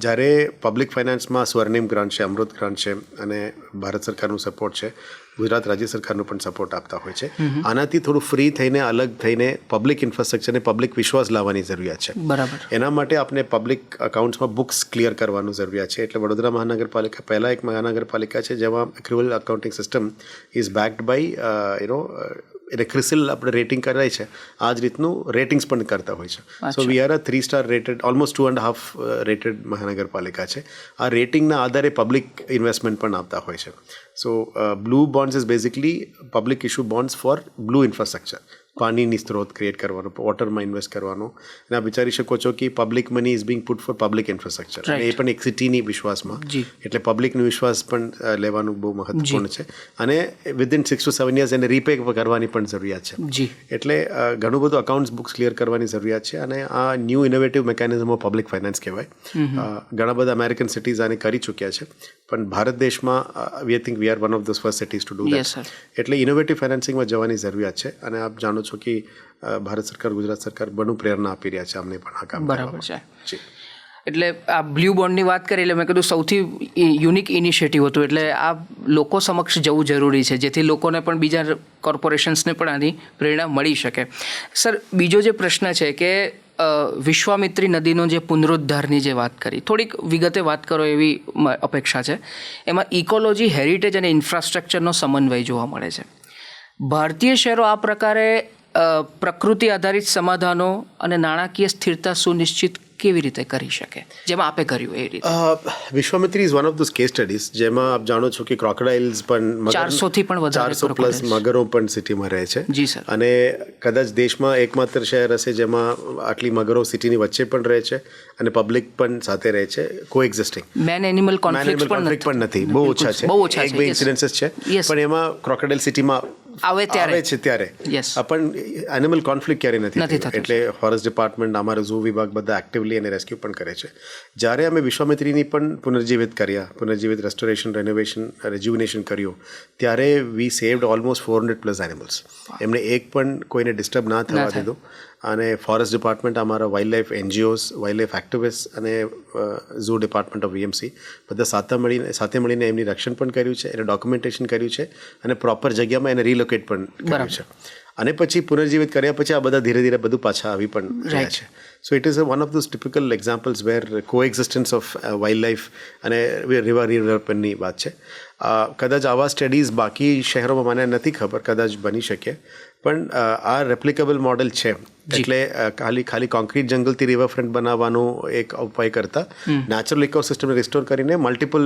જ્યારે પબ્લિક ફાઇનાન્સમાં સ્વર્ણિમ ગ્રાન્ટ છે, અમૃત ગ્રાન્ટ છે, અને ભારત સરકારનું સપોર્ટ છે, ગુજરાત રાજ્ય સરકારનો પણ સપોર્ટ આપતા હોય છે. આનાથી થોડું ફ્રી થઈને અલગ થઈને પબ્લિક ઇન્ફ્રાસ્ટ્રક્ચરને પબ્લિક વિશ્વાસ લાવવાની જરૂરિયાત છે. બરાબર. એના માટે આપણે પબ્લિક અકાઉન્ટ્સમાં બુક્સ ક્લિયર કરવાનું જરૂરિયાત છે. એટલે વડોદરા મહાનગરપાલિકા પહેલાં એક મહાનગરપાલિકા છે જેમાં accrual accounting system is backed by એને ક્રિસિલ આપણે રેટિંગ કરાય છે. આ જ રીતનું રેટિંગ્સ પણ કરતા હોય છે. So we are a 3 star rated almost 2.5 rated મહાનગરપાલિકા છે. આ રેટિંગના આધારે પબ્લિક ઇન્વેસ્ટમેન્ટ પણ આપતા હોય છે. So blue bonds is basically public issue bonds for blue infrastructure. પાણીની સ્ત્રોત ક્રિએટ કરવાનો, વોટરમાં ઇન્વેસ્ટ કરવાનો. અને આપ વિચારી શકો છો કે public money is being put for public infrastructure. અને એ પણ એક સિટીની વિશ્વાસમાં. એટલે પબ્લિકનો વિશ્વાસ પણ લેવાનું બહુ મહત્વપૂર્ણ છે. અને વિધિન 6 to 7 years એને રીપે કરવાની પણ જરૂરિયાત છે. એટલે ઘણું બધું અકાઉન્ટ્સ બુક્સ ક્લિયર કરવાની જરૂરિયાત છે. અને આ new innovative mechanism of public finance કહેવાય. ઘણા બધા અમેરિકન સિટીઝ આને કરી ચૂક્યા છે. પણ ભારત દેશમાં વી think we are one of the first cities to do that. એટલે ઇનોવેટિવ ફાઇનાન્સિંગમાં જવાની જરૂરિયાત છે. અને આપ જાણો છો કે ભારત સરકાર, ગુજરાત સરકાર બહુ પ્રેરણા આપી રહ્યા છે અમને પણ આ કામ. બરાબર છે. એટલે આ બ્લુ બોન્ડની વાત કરી એટલે મેં કીધું સૌથી યુનિક ઇનિશિયેટિવ હતું. એટલે આ લોકો સમક્ષ જવું જરૂરી છે જેથી લોકોને પણ બીજા કોર્પોરેશન્સને પણ આની પ્રેરણા મળી શકે. સર, બીજો જે પ્રશ્ન છે કે વિશ્વામિત્રી નદીનો જે પુનરુદ્ધારની જે વાત કરી, થોડીક વિગતે વાત કરો એવી અપેક્ષા છે. એમાં ઇકોલોજી, હેરિટેજ અને ઇન્ફ્રાસ્ટ્રક્ચરનો સમન્વય જોવા મળે છે. ભારતીય શહેરો આ પ્રકારે પ્રકૃતિ આધારિત સમાધાનો અને નાણાકીય સ્થિરતા સુનિશ્ચિત કેવી રીતે કરી શકે, જેમાં આપે કર્યું એ રીતે? Vishwamitri is one of those case studies જેમાં આપ જાણો છો કે ક્રોકોડાઇલ્સ પણ 400થી પણ વધારે 400 પ્લસ મગરો પણ સિટીમાં રહે છે. જી સર. અને કદાચ દેશમાં એકમાત્ર શહેર હશે જેમાં આટલી મગરો સિટીની વચ્ચે પણ રહે છે અને પબ્લિક પણ સાથે રહે છે, કોએક્ઝિસ્ટિંગ. મેન એનિમલ કોન્ફ્લિક્ટ પણ નથી, બહુ ઓછા છે. એક બે ઇન્સિડન્સીસ છે. પણ એમાં ક્રોકોડાઇલ સિટીમાં આવે છે ત્યારે પણ એનિમલ કોન્ફ્લિક્ટ ક્યારે નથી થતું. એટલે ફોરેસ્ટ ડિપાર્ટમેન્ટ, અમારા ઝૂ વિભાગ બધા એક્ટિવલી અને રેસ્ક્યુ પણ કરે છે. જ્યારે અમે વિશ્વામિત્રીની પણ પુનર્જીવિત રેસ્ટોરેશન, રેનોવેશન, રેજ્યુનેશન કર્યું ત્યારે વી સેવ્ડ ઓલમોસ્ટ 400 પ્લસ એનિમલ્સ. એમને એક પણ કોઈને ડિસ્ટર્બ ના થવા દીધું. અને ફોરેસ્ટ ડિપાર્ટમેન્ટ, અમારા wild life NGOs, wild life activist અને ઝૂ ડિપાર્ટમેન્ટ ઓફ વીએમસી બધા સાથે મળીને એમની રક્ષણ પણ કર્યું છે, એને ડોક્યુમેન્ટેશન કર્યું છે અને પ્રોપર જગ્યામાં એને રીલોકેટ પણ કર્યું છે. અને પછી પુનર્જીવિત કર્યા પછી આ બધા ધીરે ધીરે બધું પાછા આવી પણ રહ્યા છે. So it is one of those typical examples where coexistence of wildlife અને રિવર ડેવલપમેન્ટની વાત છે. કદાચ આવા સ્ટડીઝ બાકી શહેરોમાં મને નથી ખબર, કદાચ બની શકે. પણ આ રેપ્લિકેબલ મોડેલ છે. એટલે ખાલી કોન્ક્રીટ જંગલથી રિવરફ્રન્ટ બનાવવાનો એક ઉપાય કરતા નેચરલ ઇકોસિસ્ટમને રિસ્ટોર કરીને મલ્ટિપલ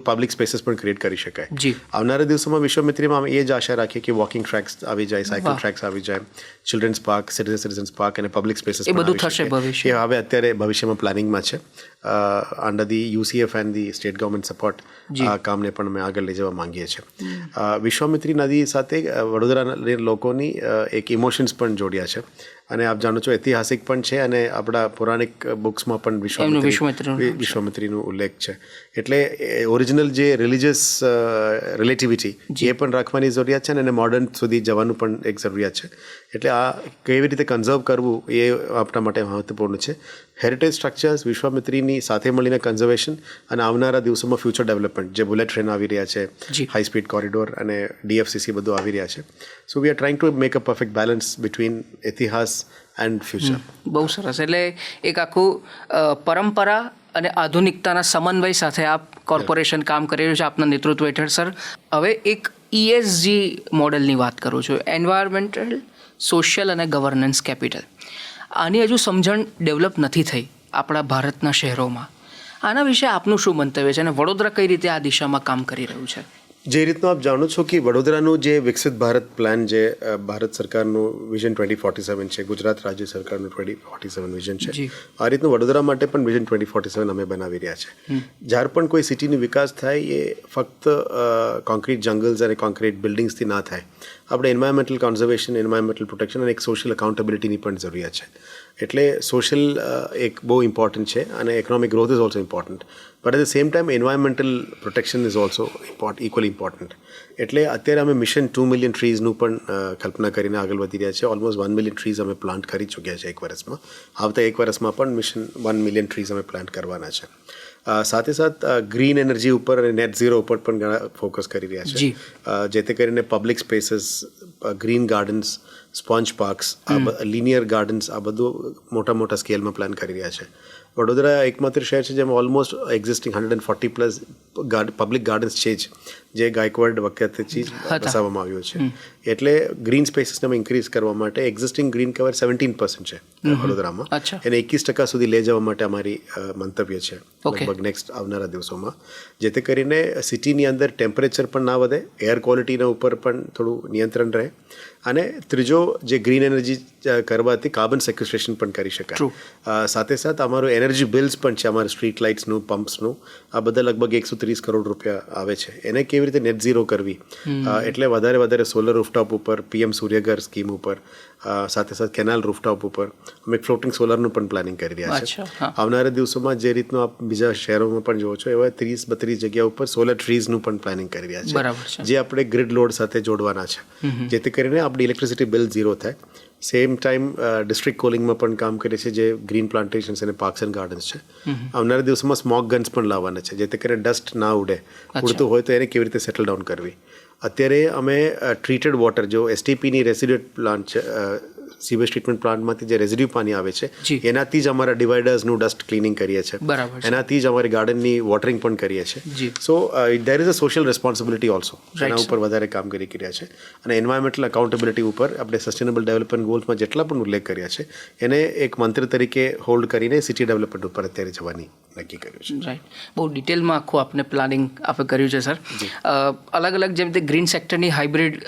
પબ્લિક સ્પેસીસ પણ ક્રિએટ કરી શકાય. આવનારા દિવસોમાં વિશ્વામિત્રીમાં અમે એ જ આશા રાખીએ કે વોકિંગ ટ્રેક્સ આવી જાય, સાયકલ ટ્રેક્સ આવી જાય, ચિલ્ડ્રન્સ પાર્ક, સિટીઝન્સ પાર્ક અને પબ્લિક સ્પેસીસ એ બધું થશે ભવિષ્ય. એ હવે અત્યારે ભવિષ્યમાં પ્લાનિંગમાં છે. Under the UCF and the state government support આ કામને પણ અમે આગળ લઈ જવા માંગીએ છીએ. વિશ્વામિત્રી નદી સાથે વડોદરા લોકોની એક ઇમોશન્સ પણ જોડ્યા છે. અને આપ જાણો છો ઐતિહાસિક પણ છે અને આપણા પૌરાણિક બુક્સમાં પણ વિશ્વામિત્રીનો ઉલ્લેખ છે. એટલે ઓરિજિનલ જે રિલિજિયસ રિલેટિવિટી એ પણ રાખવાની જરૂરિયાત છે અને એને મોડર્ન સુધી જવાનું પણ એક જરૂરિયાત છે. એટલે આ કેવી રીતે કન્ઝર્વ કરવું એ આપણા માટે મહત્વપૂર્ણ છે. હેરિટેજ સ્ટ્રક્ચર્સ, વિશ્વામિત્રીની સાથે મળીને કન્ઝર્વેશન અને આવનારા દિવસોમાં ફ્યુચર ડેવલપમેન્ટ, જે બુલેટ ટ્રેન આવી રહ્યા છે, હાઈ સ્પીડ કોરિડોર અને ડીએફસીસી બધું આવી રહ્યા છે. So we are trying to make a perfect balance between ઇતિહાસ એન્ડ ફ્યુચર. બહુ સરસ. એટલે એક આખું પરંપરા અને આધુનિકતાના સમન્વય સાથે આ કોર્પોરેશન કામ કરી રહ્યું છે આપના નેતૃત્વ હેઠળ. સર, હવે એક ESG મોડેલની વાત કરું છું, એન્વાયરમેન્ટલ, સોશિયલ અને ગવર્નન્સ કેપિટલ. આની હજુ સમજણ ડેવલપ નથી થઈ આપણા ભારતના શહેરોમાં. આના વિશે આપનું શું મંતવ્ય છે અને વડોદરા કઈ રીતે આ દિશામાં કામ કરી રહ્યું છે? જે રીતનું આપ જાણો છો કે વડોદરાનું જે વિકસિત ભારત પ્લાન, જે ભારત સરકારનું વિઝન 2047 છે, ગુજરાત રાજ્ય સરકારનું 2047 વિઝન છે, આ રીતનું વડોદરા માટે પણ વિઝન 2047 અમે બનાવી રહ્યા છે. જ્યારે પણ કોઈ સિટીનો વિકાસ થાય એ ફક્ત કોન્ક્રીટ જંગલ્સ અને કોન્ક્રીટ બિલ્ડિંગ્સથી ના થાય. આપણે એન્વાયરમેન્ટલ કન્ઝર્વેશન, એન્વાયરમેન્ટલ પ્રોટેક્શન અને એક સોશિયલ અકાઉન્ટેબિલિટીની પણ જરૂરિયાત છે. એટલે સોશિયલ એક બહુ ઇમ્પોર્ટન્ટ છે અને economic growth is also important. But at the same time environmental protection is also equally important. એટલે અત્યારે અમે મિશન 2 મિલિયન ટ્રીઝનું પણ કલ્પના કરીને આગળ વધી રહ્યા છે. ઓલમોસ્ટ 1 મિલિયન ટ્રીઝ અમે પ્લાન્ટ કરી ચૂક્યા છે એક વર્ષમાં. આવતા એક વર્ષમાં પણ મિશન 1 મિલિયન ટ્રીઝ અમે પ્લાન્ટ કરવાના છે. સાથે સાથ ગ્રીન એનર્જી ઉપર અને નેટ ઝીરો ઉપર પણ ઘણા ફોકસ કરી રહ્યા છે, જેથી કરીને public spaces, green gardens, sponge parks, linear gardens, આ બધું મોટા મોટા સ્કેલમાં પ્લાન કરી રહ્યા છે. વડોદરા એકમાત્ર શહેર છે જેમાં almost existing 140 plus public gardens છે જ, જે ગાયકવાડ વખતથી વસાવવામાં આવ્યું છે. એટલે ગ્રીન સ્પેસીસને અમે ઇન્ક્રીઝ કરવા માટે એક્ઝિસ્ટિંગ ગ્રીન કવર 17% છે વડોદરામાં, એને 21% સુધી લઈ જવા માટે અમારી મંતવ્ય છે લગભગ નેક્સ્ટ આવનારા દિવસોમાં, જેથી કરીને સિટીની અંદર ટેમ્પરેચર પણ ના વધે, એર ક્વોલિટીના ઉપર પણ થોડું નિયંત્રણ રહે, અને ત્રીજો જે ગ્રીન એનર્જી કરવાથી કાર્બન સેક્વેસ્ટ્રેશન પણ કરી શકાય. સાથે સાથે અમારું એનર્જી બિલ્સ પણ છે, અમારું સ્ટ્રીટ લાઇટ્સનું, પમ્પ્સનું, આ બધા લગભગ 130 કરોડ રૂપિયા આવે છે. એને કેવી રીતે નેટ ઝીરો કરવી, એટલે વધારે સોલર રૂફટોપ ઉપર, પીએમ સૂર્યઘર સ્કીમ ઉપર, સાથે સાથે કેનાલ રૂફટોપ ઉપર અમે એક ફ્લોટિંગ સોલરનું પણ પ્લાનિંગ કરી રહ્યા છે. આવનારા દિવસોમાં જે રીતનું આપ બીજા શહેરોમાં પણ જોવો છો એવા 30-32 જગ્યા ઉપર સોલર ટ્રીઝનું પણ પ્લાનિંગ કરી રહ્યા છે, જે આપણે ગ્રીડ લોડ સાથે જોડવાના છે, જેથી કરીને આપણી ઇલેક્ટ્રિસિટી બિલ ઝીરો થાય. સેમ ટાઈમ ડિસ્ટ્રિક્ટ કોલિંગમાં પણ કામ કરે છે, જે ગ્રીન પ્લાન્ટેશન્સ અને પાર્ક્સ એન્ડ ગાર્ડન્સ છે. આવનારા દિવસોમાં સ્મોક ગન્સ પણ લાવવાના છે, જેથી કરીને ડસ્ટ ના ઉડે, ઉડતું હોય તો એને કેવી રીતે સેટલ ડાઉન કરવી. અત્યારે અમે ટ્રીટેડ વોટર, જો એસટીપીની રેસિડ્યુટ પ્લાન્ટ છે, સીવેજ ટ્રીટમેન્ટ પ્લાન્ટમાંથી જે રેઝિડ્યુ પાણી આવે છે, એનાથી જ અમારા ડિવાઈડર્સનું ડસ્ટ ક્લિનિંગ કરીએ છીએ, એનાથી જ અમારી ગાર્ડનની વોટરિંગ પણ કરીએ છીએ. So there is a social responsibility also, એના ઉપર વધારે કામગીરી કર્યા છે. અને એન્વાયરમેન્ટલ અકાઉન્ટેબિલિટી ઉપર આપણે સસ્ટેનેબલ ડેવલપમેન્ટ ગોલ્સમાં જેટલા પણ ઉલ્લેખ કર્યા છે, એને એક મંત્ર તરીકે હોલ્ડ કરીને સિટી ડેવલપમેન્ટ ઉપર અત્યારે જવાની નક્કી કર્યું છે. રાઈટ, બહુ ડિટેલમાં આખું આપને પ્લાનિંગ આપણે કર્યું છે સર. અલગ અલગ જેમ તે ગ્રીન સેક્ટરની હાઇબ્રિડ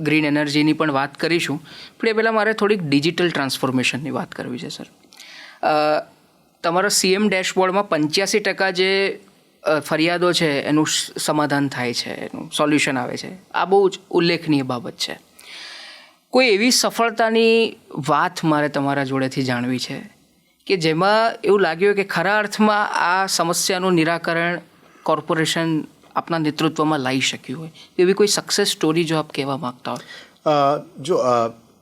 ગ્રીન એનર્જીની પણ વાત કરીશું, પણ એ પહેલાં મારે થોડીક ડિજિટલ ટ્રાન્સફોર્મેશનની વાત કરવી છે સર. તમારા સીએમ ડેશબોર્ડમાં 85% જે ફરિયાદો છે એનું સમાધાન થાય છે, એનું સોલ્યુશન આવે છે, આ બહુ જ ઉલ્લેખનીય બાબત છે. કોઈ એવી સફળતાની વાત મારે તમારા જોડેથી જાણવી છે કે જેમાં એવું લાગ્યું કે ખરા અર્થમાં આ સમસ્યાનું નિરાકરણ કોર્પોરેશન આપના નેતૃત્વમાં લાવી શક્યું હોય, એવી કોઈ સક્સેસ સ્ટોરી જો આપ કહેવા માગતા હોય? જો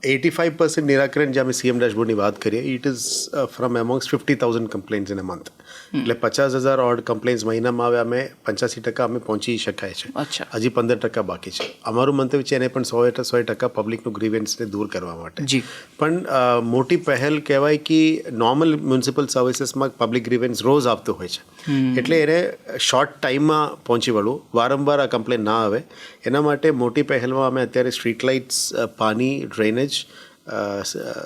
85% નિરાકરણ જે અમે સીએમ ડેશબોર્ડની વાત કરીએ, it is from amongst 50,000 complaints in a month. એટલે 50,000 ઓડ કમ્પ્લેન્ટ્સ મહિનામાં આવે, અમે 85% અમે પહોંચી શકાય છે, હજી 15% બાકી છે. અમારું મંતવ્ય છે એને પણ 100% પબ્લિકનું ગ્રીવન્સને દૂર કરવા માટે. પણ મોટી પહેલ કહેવાય કે નોર્મલ મ્યુનિસિપલ સર્વિસીસમાં પબ્લિક ગ્રીવન્સ રોજ આવતું હોય છે, એટલે એને શોર્ટ ટાઈમમાં પહોંચી વળવું, વારંવાર આ કમ્પ્લેન ના આવે, એના માટે મોટી પહેલમાં અમે અત્યારે સ્ટ્રીટ લાઇટ્સ, પાણી, ડ્રેનેજ,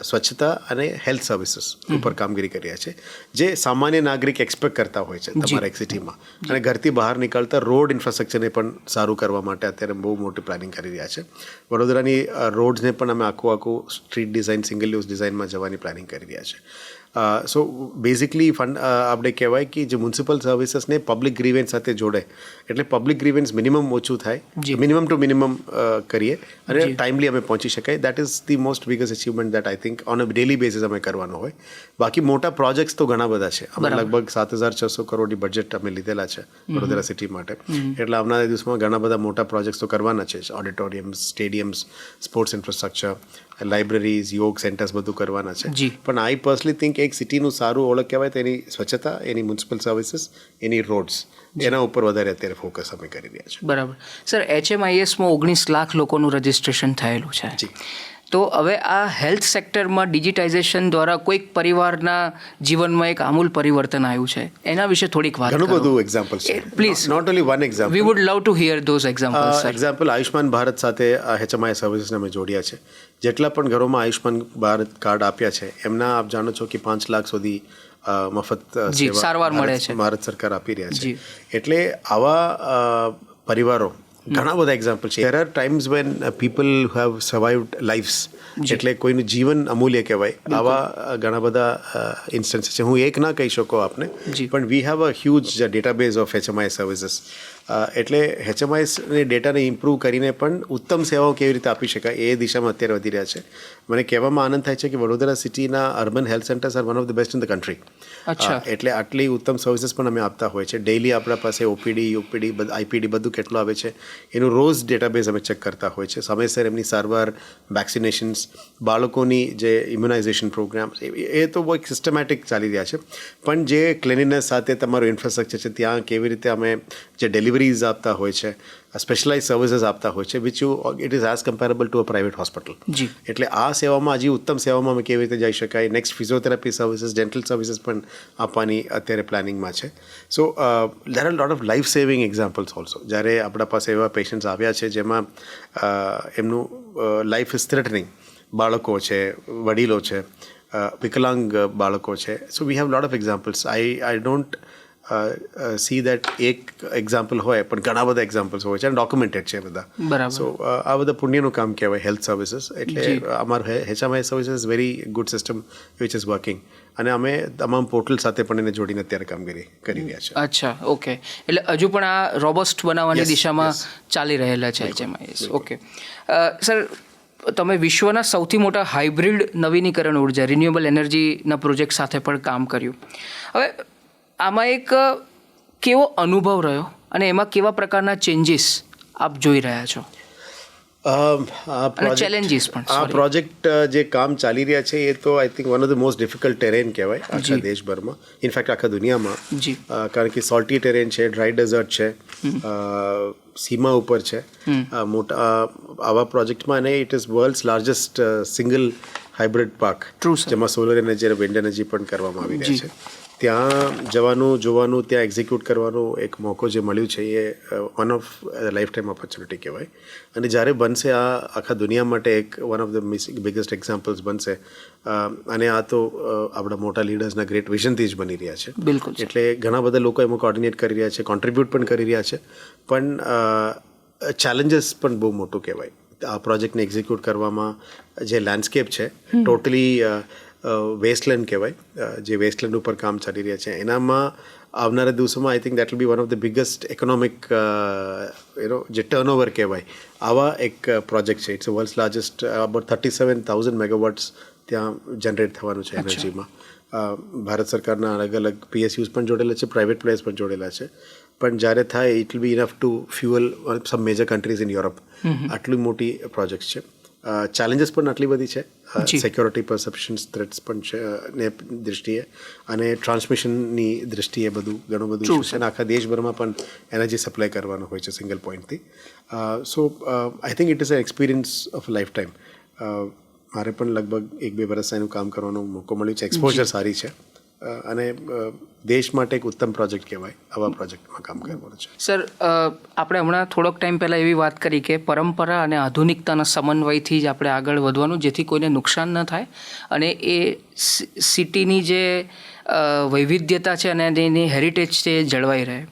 સ્વચ્છતા અને હેલ્થ સર્વિસીસ ઉપર કામગીરી કરી રહ્યા છે, જે સામાન્ય નાગરિક એક્સપેક્ટ કરતા હોય છે તમારા એક સિટીમાં. અને ઘરથી બહાર નીકળતા રોડ ઇન્ફ્રાસ્ટ્રક્ચરને પણ સારું કરવા માટે અત્યારે બહુ મોટી પ્લાનિંગ કરી રહ્યા છે. વડોદરાની રોડ્સને પણ અમે આખું સ્ટ્રીટ ડિઝાઇન, સિંગલ યુઝ ડિઝાઇનમાં જવાની પ્લાનિંગ કરી રહ્યા છે. સો બેઝિકલી આપણે કહેવાય કે જે મ્યુનિસિપલ સર્વિસીસને પબ્લિક ગ્રીવન્સ સાથે જોડે, એટલે પબ્લિક ગ્રીવન્સ મિનિમમ ઓછું થાય, મિનિમમ ટુ મિનિમમ કરીએ અને ટાઈમલી અમે પહોંચી શકાય. That is the most biggest achievement that I think on a daily basis અમે કરવાનો હોય. બાકી મોટા પ્રોજેક્ટ્સ તો ઘણા બધા છે. અમે લગભગ 7,600 કરોડની બજેટ અમે લીધેલા છે વડોદરા સિટી માટે, એટલે આવનારા દિવસમાં ઘણા બધા મોટા પ્રોજેક્ટ્સ તો કરવાના છે. ઓડિટોરિયમ્સ, સ્ટેડિયમ્સ, સ્પોર્ટ્સ ઇન્ફ્રાસ્ટ્રક્ચર, લાઇબ્રેરીઝ, યોગ સેન્ટર્સ બધું કરવાના છે. પણ આઈ પર્સનલી થિંક એક સિટીનું સારું ઓળખ કહેવાય તો એની સ્વચ્છતા, એની મ્યુનિસિપલ સર્વિસીસ, એની રોડ્સ, એના ઉપર વધારે અત્યારે ફોકસ અમે કરી રહ્યા છીએ. બરાબર સર. HMISમાં 19 લાખ લોકોનું રજિસ્ટ્રેશન થયેલું છે. તો હવે આ હેલ્થ સેક્ટરમાં ડિજિટાઇઝેશન દ્વારા કોઈક પરિવારના જીવનમાં એક આમૂલ પરિવર્તન આવ્યું છે, એના વિશે થોડીક વાત. ઘણું બધું એક્ઝામ્પલ છે, please. Not only one example. We would love to hear those examples. Example Ayushman Bharat સાથે HMI સર્વિસીસને અમે જોડ્યા છે. જેટલા પણ ઘરોમાં આયુષ્માન ભારત કાર્ડ આપ્યા છે, એમના આપ જાણો છો કે 5 લાખ સુધી મફત સારવાર મળે છે, ભારત સરકાર આપી રહ્યા છે. એટલે આવા પરિવારો ઘણા બધા એક્ઝામ્પલ છે. There are times when people have survived lifes, એટલે કોઈનું જીવન અમૂલ્ય કહેવાય. આવા ઘણા બધા ઇન્સ્ટન્સીસ છે. હું એક ના કહી શકો આપને, પણ we have a huge database of HMI services. એટલે HMIને ડેટાને ઇમ્પ્રૂવ કરીને પણ ઉત્તમ સેવાઓ કેવી રીતે આપી શકાય એ દિશામાં અત્યારે વધી રહ્યા છે. મને કહેવામાં આનંદ થાય છે કે વડોદરા સિટીના urban health centres are one of the best in the country. એટલે આટલી ઉત્તમ સર્વિસીસ પણ અમે આપતા હોય છે. ડેઇલી આપણા પાસે OPD, UPD, IPD બધું કેટલું આવે છે, એનું રોજ ડેટાબેઝ અમે ચેક કરતા હોય છે. સમયસર એમની સારવાર, વેક્સિનેશન્સ, બાળકોની જે ઇમ્યુનાઇઝેશન પ્રોગ્રામ, એ તો બહુ એક સિસ્ટમેટિક ચાલી રહ્યા છે. પણ જે ક્લિનિનેસ સાથે તમારું ઇન્ફ્રાસ્ટ્રક્ચર છે, ત્યાં કેવી રીતે અમે જે ડિલિવરીઝ આપતા હોય છે, સ્પેશિયલાઇઝ સર્વિસીસ આપતા હોય છે, which it is as comparable to a private hospital. એટલે આ સેવામાં, હજી ઉત્તમ સેવામાં અમે કેવી રીતે જઈ શકાય. Next physiotherapy services, dental services પણ આપવાની અત્યારે પ્લાનિંગમાં છે. So there are lot of life saving examples also. જ્યારે આપણા પાસે એવા પેશન્ટ્સ આવ્યા છે જેમાં એમનું લાઈફ ઇઝ થ્રેટનિંગ, બાળકો છે, વડીલો છે, વિકલાંગ બાળકો છે. So we have lot of examples. I don't see that એક એક્ઝામ્પલ હોય, પણ ઘણા બધા એક્ઝામ્પલ્સ હોય છે અને ડોક્યુમેન્ટેડ છે બધા. બરાબર. સો આ બધા પુણ્યનું કામ કહેવાય હેલ્થ સર્વિસીસ. એટલે અમારું HMI services is very good system which is working. અને અમે તમામ પોર્ટલ સાથે પણ એને જોડીને અત્યારે કામગીરી કરી રહ્યા છે. અચ્છા, ઓકે. એટલે હજુ પણ આ રોબસ્ટ બનાવવાની દિશામાં ચાલી રહેલા છે HMIs. ઓકે સર, તમે વિશ્વના સૌથી મોટા હાઇબ્રિડ નવીનીકરણ ઉર્જા રિન્યુએબલ એનર્જીના પ્રોજેક્ટ સાથે પણ કામ કર્યું. હવે આમાં એક કેવો અનુભવ રહ્યો અને એમાં કેવા પ્રકારના ચેન્જીસ આપ જોઈ રહ્યા છો? ચેલેન્જીસ પણ. આ પ્રોજેક્ટ જે કામ ચાલી રહ્યા છે એ તો I think one of the most difficult terrain કહેવાય આખા દેશભરમાં, ઇનફેક્ટ આખા દુનિયામાં. કારણ કે સોલ્ટી ટેરેન છે, ડ્રાય ડેઝર્ટ છે, સીમા ઉપર છે મોટા આવા પ્રોજેક્ટમાં. અને it is world's largest single hybrid park, જેમાં સોલર એનર્જી અને વિન્ડ એનર્જી પણ કરવામાં આવી રહ્યા છે. ત્યાં જવાનું, જોવાનું, ત્યાં એક્ઝિક્યુટ કરવાનું એક મોકો જે મળ્યું છે એ one of lifetime opportunity કહેવાય. અને જ્યારે બનશે આ આખા દુનિયા માટે એક one of the biggest examples બનશે. અને આ તો આપણા મોટા લીડર્સના ગ્રેટ વિઝનથી જ બની રહ્યા છે. બિલકુલ. એટલે ઘણા બધા લોકો એમાં કોર્ડિનેટ કરી રહ્યા છે, કોન્ટ્રીબ્યુટ પણ કરી રહ્યા છે. પણ ચેલેન્જીસ પણ બહુ મોટું કહેવાય આ પ્રોજેક્ટને એક્ઝિક્યુટ કરવામાં. જે લેન્ડસ્કેપ છે ટોટલી વેસ્ટલેન્ડ કહેવાય, જે વેસ્ટલેન્ડ ઉપર કામ ચાલી રહ્યા છે, એનામાં આવનારા દિવસોમાં I think that will be one of the biggest economic જે ટર્નઓવર કહેવાય આવા એક પ્રોજેક્ટ છે. ઇટ્સ વર્લ્ડ્સ લાર્જેસ્ટ, અબાઉટ 37,000 મેગાવોટ્સ ત્યાં જનરેટ થવાનું છે એનર્જીમાં. ભારત સરકારના અલગ અલગ PSUs પણ જોડેલા છે, પ્રાઇવેટ પ્લેયર્સ પણ જોડેલા છે. પણ જ્યારે થાય it will be enough to fuel some major countries in Europe. આટલી મોટી પ્રોજેક્ટ છે. ચેલેન્જીસ પણ આટલી બધી છે, સિક્યોરિટી પરસેપ્શન્સ, થ્રેટ્સ પણ છે ને દૃષ્ટિએ, અને ટ્રાન્સમિશનની દૃષ્ટિએ બધું ઘણું બધું છે. અને આખા દેશભરમાં પણ એનર્જી સપ્લાય કરવાનો હોય છે સિંગલ પોઈન્ટથી. So I think it is a experience of lifetime. મારે પણ લગભગ 1-2 વર્ષ એનું કામ કરવાનો મોકો મળ્યો છે. એક્સપોઝર સારી છે અને દેશ માટે એક ઉત્તમ પ્રોજેક્ટ કહેવાય આવા પ્રોજેક્ટમાં કામ કરવાનું છે. સર, આપણે હમણાં થોડોક ટાઈમ પહેલાં એવી વાત કરી કે પરંપરા અને આધુનિકતાના સમન્વયથી જ આપણે આગળ વધવાનું, જેથી કોઈને નુકસાન ન થાય અને એ સિટીની જે વૈવિધ્યતા છે અને એની હેરિટેજ છે એ જળવાઈ રહે.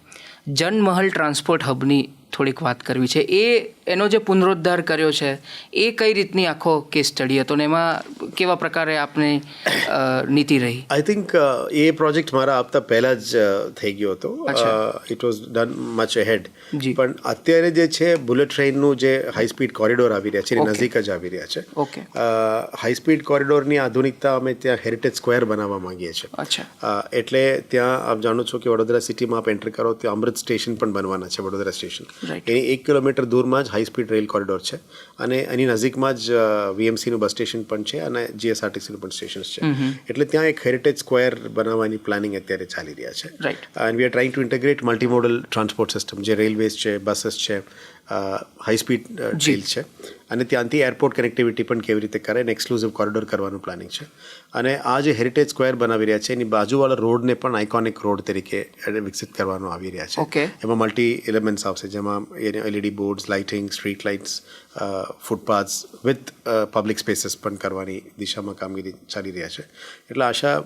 જનમહલ ટ્રાન્સપોર્ટ હબની થોડીક વાત કરવી છે. એનો જે પુનરોદ્ધાર કર્યો છે એ કઈ રીતની આખો કેસ સ્ટડી હતો ને એમાં કેવા પ્રકારે આપની નીતિ રહી? આઈ થિંક એ પ્રોજેક્ટ મારા આપતા પહેલાં જ થઈ ગયો હતો. It was done much ahead. પણ અત્યારે જે છે બુલેટ ટ્રેનનું જે હાઈ સ્પીડ કોરિડોર આવી રહ્યા છે એની નજીક જ આવી રહ્યા છે. ઓકે. હાઈ સ્પીડ કોરિડોરની આધુનિકતા અમે ત્યાં હેરિટેજ સ્ક્વેર બનાવવા માંગીએ છીએ. એટલે ત્યાં આપ જાણો છો કે વડોદરા સિટીમાં આપ એન્ટર કરો ત્યાં અમૃત સ્ટેશન પણ બનવાના છે, વડોદરા સ્ટેશન. એની 1 કિલોમીટર દૂરમાં જ હાઈ સ્પીડ રેલ કોરિડોર છે અને એની નજીકમાં જ VMCનું બસ સ્ટેશન પણ છે અને GSRTCનું પણ સ્ટેશન છે. એટલે ત્યાં એક હેરિટેજ સ્ક્વેર બનાવવાની પ્લાનિંગ અત્યારે ચાલી રહ્યા છે. And we are trying two integrate multimodal transport system, જે રેલવેઝ છે, બસીસ છે, હાઈ સ્પીડ રેલ છે, અને ત્યાંથી એરપોર્ટ કનેક્ટિવિટી પણ કેવી રીતે કરે અને એક્સક્લુઝિવ કોરિડોર કરવાનું પ્લાનિંગ છે. અને આ જે હેરિટેજ સ્ક્વેર બનાવી રહ્યા છે એની બાજુવાળા રોડને પણ આઇકોનિક રોડ તરીકે વિકસિત કરવાનો આવી રહ્યા છે. એમાં મલ્ટી એલિમેન્ટ્સ આવશે, જેમાં LED boards, lighting, street lights, footpaths with public spaces પણ કરવાની દિશામાં કામગીરી ચાલી રહ્યા છે. એટલે આશા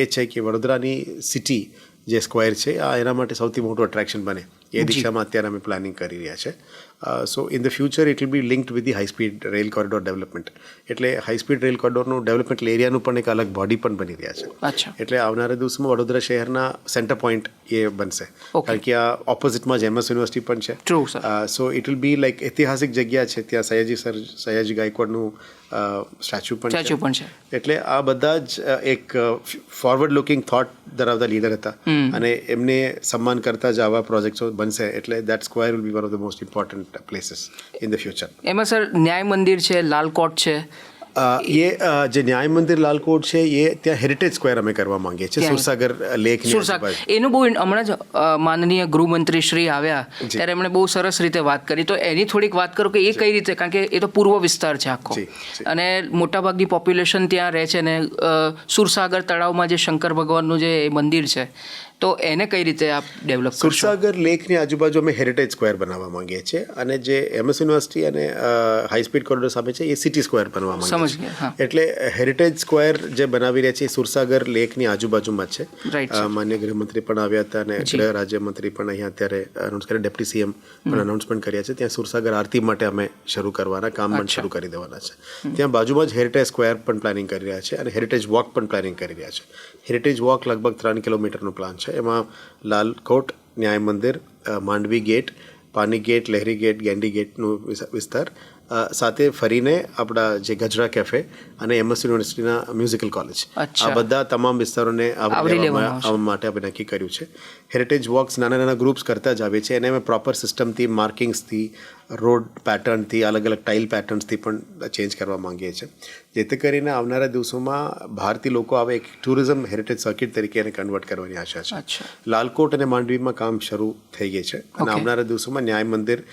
એ છે કે વડોદરાની સિટી જે સ્ક્વેર છે આ એના માટે સૌથી મોટું અટ્રેક્શન બને એ દિશામાં અત્યારે અમે પ્લાનિંગ કરી રહ્યા છે. સો in the future it will B linked with the high speed rail corridor development. એટલે હાઈ સ્પીડ રેલ કોરિડોરનું ડેવલપમેન્ટ એરિયાનું પણ એક અલગ બોડી પણ બની રહ્યા છે. એટલે આવનારા દિવસોમાં વડોદરા શહેરના સેન્ટર પોઈન્ટ એ બનશે, કારણ કે આ ઓપોઝિટમાં જ MS યુનિવર્સિટી પણ છે. So it will B like ઐતિહાસિક જગ્યા છે. ત્યાં સયાજી ગાયકવાડનું સ્ટેચ્યુ પણ છે. એટલે આ બધા જ એક ફોરવર્ડ લુકિંગ થોટ ધરાવતા લીડર હતા અને એમને સન્માન કરતા જ આવા પ્રોજેક્ટ્સો બનશે એટલે that square will be one of the most important places in the future. એમાં સર ન્યાય મંદિર છે, લાલ કોટ છે, એ જે ન્યાય મંદિર લાલકોટ છે એ ત્યાં હેરિટેજ સ્ક્વેર અમે કરવા માંગીએ છીએ સુરસાગર લેક. સુરસાગર એનું બહુ હમણાં જ માનનીય ગૃહમંત્રી શ્રી આવ્યા ત્યારે એમણે બહુ સરસ રીતે વાત કરી, તો એની થોડીક વાત કરો કે એ કઈ રીતે, કારણ કે એ તો પૂર્વ વિસ્તાર છે આખો અને મોટાભાગની પોપ્યુલેશન ત્યાં રહે છે ને સુરસાગર તળાવમાં જે શંકર ભગવાનનું જે મંદિર છે તો એને કઈ રીતે આપ ડેવલપ કરશો? સુરસાગર લેકની આજુબાજુ અમે હેરિટેજ સ્ક્વેર બનાવવા માંગીએ છીએ અને જે MS યુનિવર્સિટી અને હાઈ સ્પીડ કોરિડોર સામે છે એ સિટી સ્ક્વેર બનવા માંગીએ છીએ. એટલે હેરિટેજ સ્ક્વેર જે બનાવી રહ્યા છે એ સુરસાગર લેકની આજુબાજુમાં જ છે. માન્ય ગૃહમંત્રી પણ આવ્યા હતા અને ગૃહ રાજ્યમંત્રી પણ અહીંયા અત્યારે અનાઉન્સ કર્યા, ડેપ્યુટી CM પણ અનાઉન્સમેન્ટ કર્યા છે. ત્યાં સુરસાગર આરતી માટે અમે શરૂ કરવાના કામ પણ શરૂ કરી દેવાના છે. ત્યાં બાજુમાં જ હેરિટેજ સ્ક્વેર પણ પ્લાનિંગ કરી રહ્યા છે અને હેરિટેજ વોક પણ પ્લાનિંગ કરી રહ્યા છે. હેરિટેજ વોક લગભગ 3 કિલોમીટરનો પ્લાન છે. એમાં લાલકોટ, ન્યાય મંદિર, માંડવી ગેટ, પાની ગેટ, લહેરી ગેટ, ગેંડી ગેટનું વિસ્તાર સાથે ફરીને આપણા જે ગજરા કેફે અને MS યુનિવર્સિટીના મ્યુઝિકલ કોલેજ, આ બધા તમામ વિસ્તારોને આવરી લેવા માટે આપણે નક્કી કર્યું છે. હેરિટેજ વોક્સ નાના નાના ગ્રુપ્સ કરતા જ આવે છે અને અમે પ્રોપર સિસ્ટમથી, માર્કિંગ્સથી, રોડ પેટર્નથી, અલગ અલગ ટાઇલ પેટર્ન્સથી પણ ચેન્જ કરવા માંગીએ છીએ, જેથી કરીને આવનારા દિવસોમાં બહારથી લોકો આવે એક ટુરિઝમ હેરિટેજ સર્કિટ તરીકે એને કન્વર્ટ કરવાની આશા છે. લાલકોટ અને માંડવીમાં કામ શરૂ થઈ ગઈ છે અને આવનારા દિવસોમાં ન્યાય મંદિર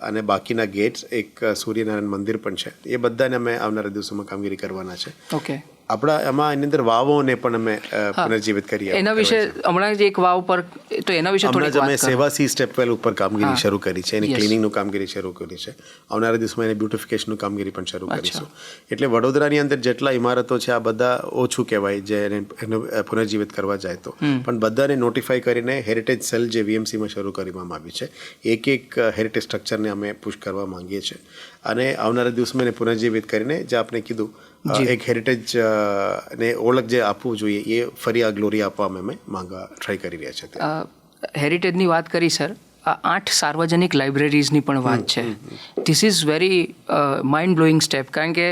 અને બાકીના ગેટ્સ, એક સૂર્યનારાયણ મંદિર પણ છે, એ બધાને અમે આવનારા દિવસોમાં કામગીરી કરવાના છે. ઓકે. આપણા એમાં એની અંદર વાવોને પણ અમે પુનર્જીવિત કરીએ. એના વિશે હમણાં જ એક વાવ પર, તો એના વિશે થોડીક વાત કરો. અમે સેવાસી સ્ટેપવેલ ઉપર કામગીરી શરૂ કરી છે, એની ક્લિનિંગનું કામગીરી શરૂ કરી છે. આવનારા દિવસમાં એની બ્યુટિફિકેશનનું કામગીરી પણ શરૂ કરીશું. એટલે વડોદરાની અંદર જેટલા ઇમારતો છે આ બધા ઓછું કહેવાય જે એને પુનર્જીવિત કરવા જાય તો, પણ બધાને નોટિફાઈ કરીને હેરિટેજ સેલ જે VMCમાં શરૂ કરવામાં આવ્યું છે, એક હેરિટેજ સ્ટ્રક્ચરને અમે પુશ કરવા માંગીએ છીએ અને આવનારા દિવસમાં એને પુનર્જીવિત કરીને જે આપણે કીધું એક હેરિટેજ ને ઓળખ જે આપવું જોઈએ એ ફરી આ ગ્લોરી આપવા અમે માંગવા ટ્રાય કરી રહ્યા છીએ. હેરિટેજની વાત કરી સર, 8 સાર્વજનિક લાઇબ્રેરીઝની પણ વાત છે. This is very mind blowing step, કારણ કે